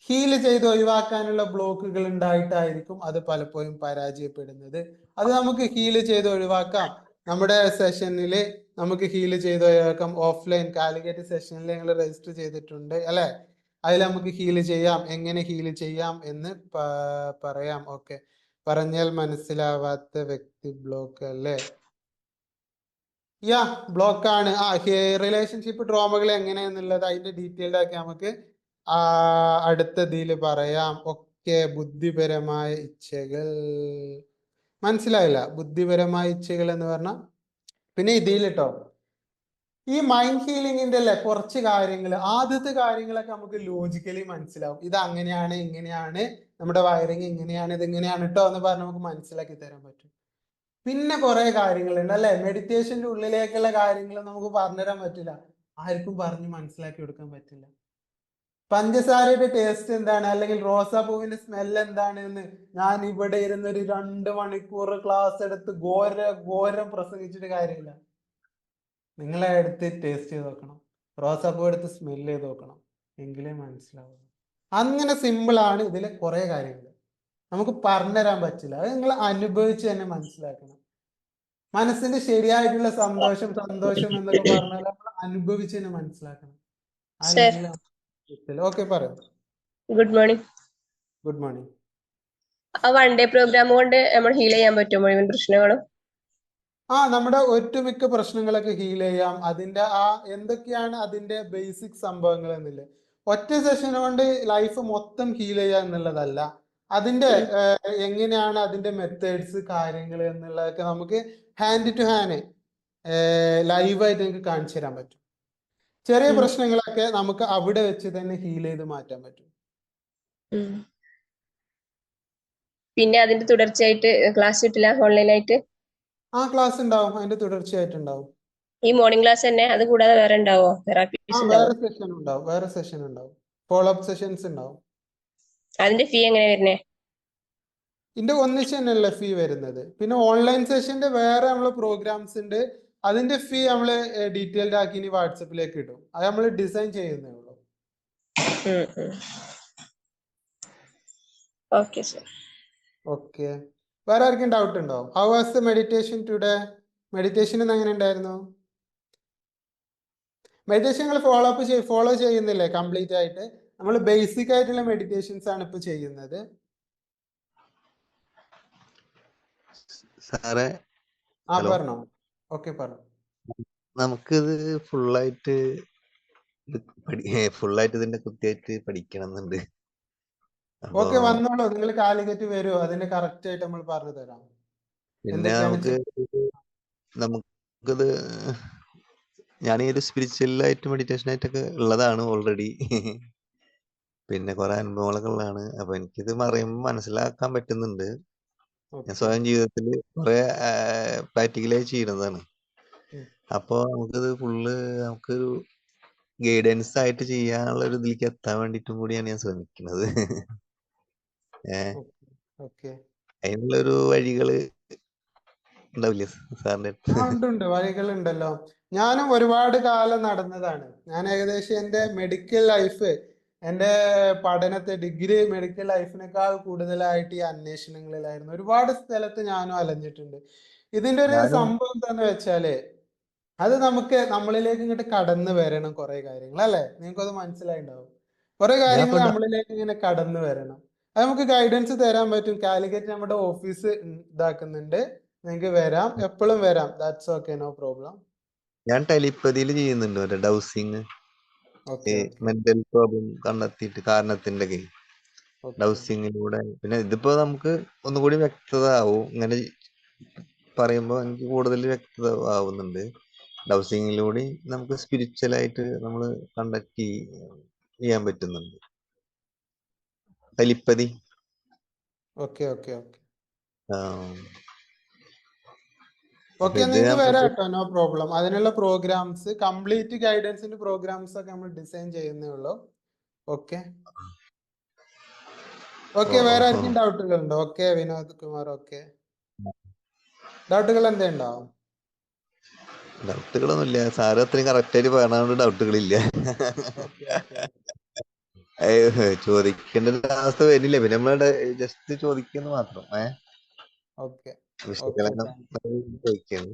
ഹീല് ചെയ്ത് ഒഴിവാക്കാനുള്ള ബ്ലോക്കുകൾ ഉണ്ടായിട്ടായിരിക്കും അത് പലപ്പോഴും പരാജയപ്പെടുന്നത്. അത് നമുക്ക് ഹീല് ചെയ്ത് ഒഴിവാക്കാം. നമ്മുടെ സെഷനിൽ നമുക്ക് ഹീല് ചെയ്ത് ഒഴിവാക്കാം. ഓഫ്ലൈൻ കാലിക്കറ്റ് സെഷനിൽ ഞങ്ങൾ രജിസ്റ്റർ ചെയ്തിട്ടുണ്ട് അല്ലെ? അതിൽ നമുക്ക് ഹീല് ചെയ്യാം. എങ്ങനെ ഹീല് ചെയ്യാം എന്ന് പറയാം. ഓക്കെ, പറഞ്ഞാൽ മനസ്സിലാവാത്ത വ്യക്തി ബ്ലോക്ക് അല്ലേ? യാ, ബ്ലോക്ക് ആണ്. റിലേഷൻഷിപ്പ് ട്രോമകൾ എങ്ങനെയാന്നുള്ളത് അതിന്റെ ഡീറ്റെയിൽഡ് ആക്കി നമുക്ക് അടുത്തതിൽ പറയാം. ഒക്കെ, ബുദ്ധിപരമായ ഇച്ഛകൾ മനസ്സിലായില്ല? ബുദ്ധിപരമായ ഇച്ഛകൾ എന്ന് പറഞ്ഞാൽ പിന്നെ ഇതിൽ കേട്ടോ, ഈ മൈൻഡ് ഹീലിംഗിന്റെ അല്ലേ കുറച്ച് കാര്യങ്ങൾ, ആദ്യത്തെ കാര്യങ്ങളൊക്കെ നമുക്ക് ലോജിക്കലി മനസ്സിലാവും. ഇത് അങ്ങനെയാണ്, ഇങ്ങനെയാണ്, നമ്മുടെ വയറിങ് ഇങ്ങനെയാണ്, ഇത് ഇങ്ങനെയാണ് കേട്ടോ എന്ന് പറഞ്ഞ് നമുക്ക് മനസ്സിലാക്കി തരാൻ പറ്റും. പിന്നെ കുറെ കാര്യങ്ങളുണ്ട് അല്ലെ? മെഡിറ്റേഷന്റെ ഉള്ളിലേക്കുള്ള കാര്യങ്ങൾ നമുക്ക് പറഞ്ഞുതരാൻ പറ്റില്ല, ആർക്കും പറഞ്ഞ് മനസ്സിലാക്കി കൊടുക്കാൻ പറ്റില്ല. പഞ്ചസാരയുടെ ടേസ്റ്റ് എന്താണ്, അല്ലെങ്കിൽ റോസാപ്പൂവിന്റെ സ്മെൽ എന്താണ് എന്ന് ഞാൻ ഇവിടെ ഇരുന്നൊരു 2 മണിക്കൂർ ക്ലാസ് എടുത്ത് ഘോരം പ്രസംഗിച്ചിട്ട് കാര്യമില്ല. നിങ്ങളെ എടുത്ത് ടേസ്റ്റ് ചെയ്ത് നോക്കണം, റോസാപ്പൂ എടുത്ത് സ്മെല് ചെയ്ത് നോക്കണം, എങ്കിലേ മനസ്സിലാവും. അങ്ങനെ സിമ്പിൾ ആണ്. ഇതിലെ കുറെ കാര്യങ്ങൾ നമുക്ക് പറഞ്ഞുതരാൻ പറ്റില്ല, അത് നിങ്ങൾ അനുഭവിച്ച് തന്നെ മനസ്സിലാക്കണം. മനസ്സിന്റെ ശരിയായിട്ടുള്ള സന്തോഷം എന്നൊക്കെ പറഞ്ഞാൽ നമ്മൾ അനുഭവിച്ച് തന്നെ മനസ്സിലാക്കണം. ഓക്കെ, പറയാം. Good morning. Good morning. ആ വൺ ഡേ പ്രോഗ്രാം കൊണ്ട് നമ്മൾ ഹീൽ ചെയ്യാൻ പറ്റുമോ മുഴുവൻ പ്രശ്നങ്ങളും? നമ്മുടെ ഒട്ടുമിക്ക പ്രശ്നങ്ങളൊക്കെ ഹീൽ ചെയ്യാം. അതിന്റെ എന്തൊക്കെയാണ് അതിന്റെ ബേസിക് സംഭവങ്ങൾ എന്നില്ല. ഒറ്റ സെഷൻ കൊണ്ട് ലൈഫ് മൊത്തം ഹീൽ ചെയ്യുക എന്നുള്ളതല്ല. അതിന്റെ എങ്ങനെയാണ് അതിന്റെ മെത്തേഡ്സ് കാര്യങ്ങൾ എന്നുള്ളതൊക്കെ നമുക്ക് ഹാൻഡ് ടു ഹാൻഡ് ലൈവായിട്ട് നിങ്ങൾക്ക് കാണിച്ചു തരാൻ പറ്റും. ചെറിയ പ്രശ്നങ്ങളൊക്കെ നമുക്ക് അവിടെ വെച്ച് തന്നെ ഹീൽ ചെയ്ത് മാറ്റാൻ പറ്റും. പിന്നെ അതിന്റെ തുടർച്ചയായിട്ട് ക്ലാസ് കിട്ടില്ല ഓൺലൈനായിട്ട്? ക്ലാസ് ഉണ്ടാവും, അതിന്റെ തുടർച്ചയായിട്ടുണ്ടാവും. ഈ മോർണിംഗ് ക്ലാസ് തന്നെ, അത് കൂടാതെ വേറെ ഉണ്ടാവോ? വേറെ സെഷൻ ഉണ്ടാവും, ഫോളോ അപ്പ് സെഷൻസ് ഉണ്ടാവും. അതിന്റെ ഫീ എങ്ങനെയാ വരുന്നേ? ഇതിന്റെ ഒന്നിച്ച് തന്നെയല്ല ഫീ വരുന്നത്. പിന്നെ ഓൺലൈൻ സെഷന്റെ വേറെ നമ്മള് പ്രോഗ്രാംസ് ഉണ്ട്, അതിന്റെ ഫീ നമ്മള് ഡീറ്റെയിൽഡ് ആക്കി ഇനി വാട്സപ്പിലേക്ക് ഇടും. അത് നമ്മൾ ഡിസൈൻ ചെയ്യുന്നേ ഉള്ളൂ. Okay sir. ഓക്കെ, വേറെ ആർക്കും ഡൗട്ട് ഉണ്ടോ? How was the meditation today? Meditation എങ്ങനെ ഉണ്ടായിരുന്നു? മെഡിറ്റേഷൻ നിങ്ങൾ ഫോളോ ചെയ്യുന്നില്ലേ കംപ്ലീറ്റ് ആയിട്ട്? നമ്മൾ ബേസിക് ആയിട്ടുള്ള മെഡിറ്റേഷൻസ് ആണ് ഇപ്പൊ ചെയ്യുന്നത്. സാറേ പറഞ്ഞോ. ഓക്കെ, പറഞ്ഞു. നമുക്കിത് ഫുള്ളായിട്ട് ഇതിന്റെ കൃത്യമായിട്ട് പഠിക്കണം എന്നുണ്ട്. ഓക്കെ, വന്നോളൂ, നിങ്ങൾ കാലിക്കറ്റ് വരുമോ, അതിന്റെ കറക്റ്റ് ആയിട്ട് നമ്മൾ പറഞ്ഞു തരാം. പിന്നെ നമുക്കിത് ഞാൻ ഈ ഒരു സ്പിരിച്വൽ ആയിട്ട് മെഡിറ്റേഷൻ ആയിട്ടൊക്കെ ഉള്ളതാണ് ഓൾറെഡി. പിന്നെ കുറെ അനുഭവങ്ങളൊക്കെ ഉള്ളതാണ്. അപ്പൊ എനിക്കിത് പറയുമ്പോൾ മനസ്സിലാക്കാൻ പറ്റുന്നുണ്ട്. ഞാൻ സ്വയം ജീവിതത്തിൽ കുറെ പ്രാക്ടിക്കലായി ചെയ്യുന്നതാണ്. അപ്പൊ നമുക്കിത് നമുക്കൊരു ഗൈഡൻസ് ആയിട്ട് ചെയ്യാനുള്ള ഒരു ഇതിലേക്ക് എത്താൻ വേണ്ടിയിട്ടും കൂടിയാണ് ഞാൻ ശ്രമിക്കുന്നത്. അതിനുള്ളൊരു വഴികള് ഉണ്ടാവില്ലേ സാറിന്റെ? ഉണ്ട്, വഴികളുണ്ടല്ലോ. ഞാനും ഒരുപാട് കാലം നടന്നതാണ്. ഞാൻ ഏകദേശം എൻ്റെ മെഡിക്കൽ ലൈഫ്, എൻ്റെ ഡിഗ്രി മെഡിക്കൽ ലൈഫിനേക്കാൾ കൂടുതലായിട്ട് ഈ അന്വേഷണങ്ങളിലായിരുന്നു. ഒരുപാട് സ്ഥലത്ത് ഞാനും അലഞ്ഞിട്ടുണ്ട്. ഇതിന്റെ ഒരു സംഭവം എന്താന്ന് വെച്ചാല്, അത് നമുക്ക് നമ്മളിലേക്ക് ഇങ്ങോട്ട് കടന്നു വരണം കുറെ കാര്യങ്ങൾ അല്ലെ? നിങ്ങൾക്കത് മനസ്സിലായിണ്ടാവും. കുറെ കാര്യങ്ങൾ നമ്മളിലേക്ക് ഇങ്ങനെ കടന്നു വരണം. അത് നമുക്ക് ഗൈഡൻസ് തരാൻ പറ്റും. കാലിക്കറ്റ് നമ്മുടെ ഓഫീസ് ഇതാക്കുന്നുണ്ട്, നിങ്ങൾക്ക് വരാം, എപ്പോഴും വരാം. That's okay, no problem. ഞാൻ ടെലിപ്പതിയിൽ ചെയ്യുന്നുണ്ട്, ഡൗസിങ്. മെന്റൽ പ്രോബ്ലം കണ്ടെത്തിയിട്ട് കാരണത്തിന്റെ ഡൗസിങ്ങിലൂടെ. പിന്നെ ഇതിപ്പോ നമുക്ക് ഒന്നുകൂടി വ്യക്തത ആവും. ഇങ്ങനെ പറയുമ്പോൾ എനിക്ക് കൂടുതൽ വ്യക്തത ആവുന്നുണ്ട്. ഡൗസിങ്ങിലൂടെ നമുക്ക് സ്പിരിച്വൽ ആയിട്ട് നമ്മൾ കണ്ടക്ട് ചെയ്യാൻ പറ്റുന്നുണ്ട്. ടെലിപ്പതി. ഓക്കെ, നിങ്ങൾക്ക് വരാം കേട്ടോ, നോ പ്രോബ്ലം. അതിനുള്ള പ്രോഗ്രാംസ്, കംപ്ലീറ്റ് ഗൈഡൻസിന്റെ പ്രോഗ്രാംസ് ഒക്കെ നമ്മൾ ഡിസൈൻ ചെയ്യുന്നേ ഉള്ളൂ. ഓക്കെ, വേറെ ആർക്കും ഡൗട്ടുകൾ ഉണ്ടോ? ഓക്കെ, വിനോദ് കുമാർ. ഓക്കെ, ഡൗട്ടുകൾ എന്തുണ്ടാവും? ഡൗട്ടുകളൊന്നുമില്ല. സാറ് അത്രയും കറക്റ്റ് ആയിട്ട് പറയണതുകൊണ്ട് ഡൗട്ടുകളില്ല. ഓക്കെ ഓക്കെ ചോദിക്കേണ്ട ഒരു അവസ്ഥ വരില്ല. പിന്നെ നമ്മള് ജസ്റ്റ് ചോദിക്കുന്നു മാത്രം. ഓക്കെ ഓക്കെ വിശകലനം താങ്ക് യു. ചോദിക്കുന്നു.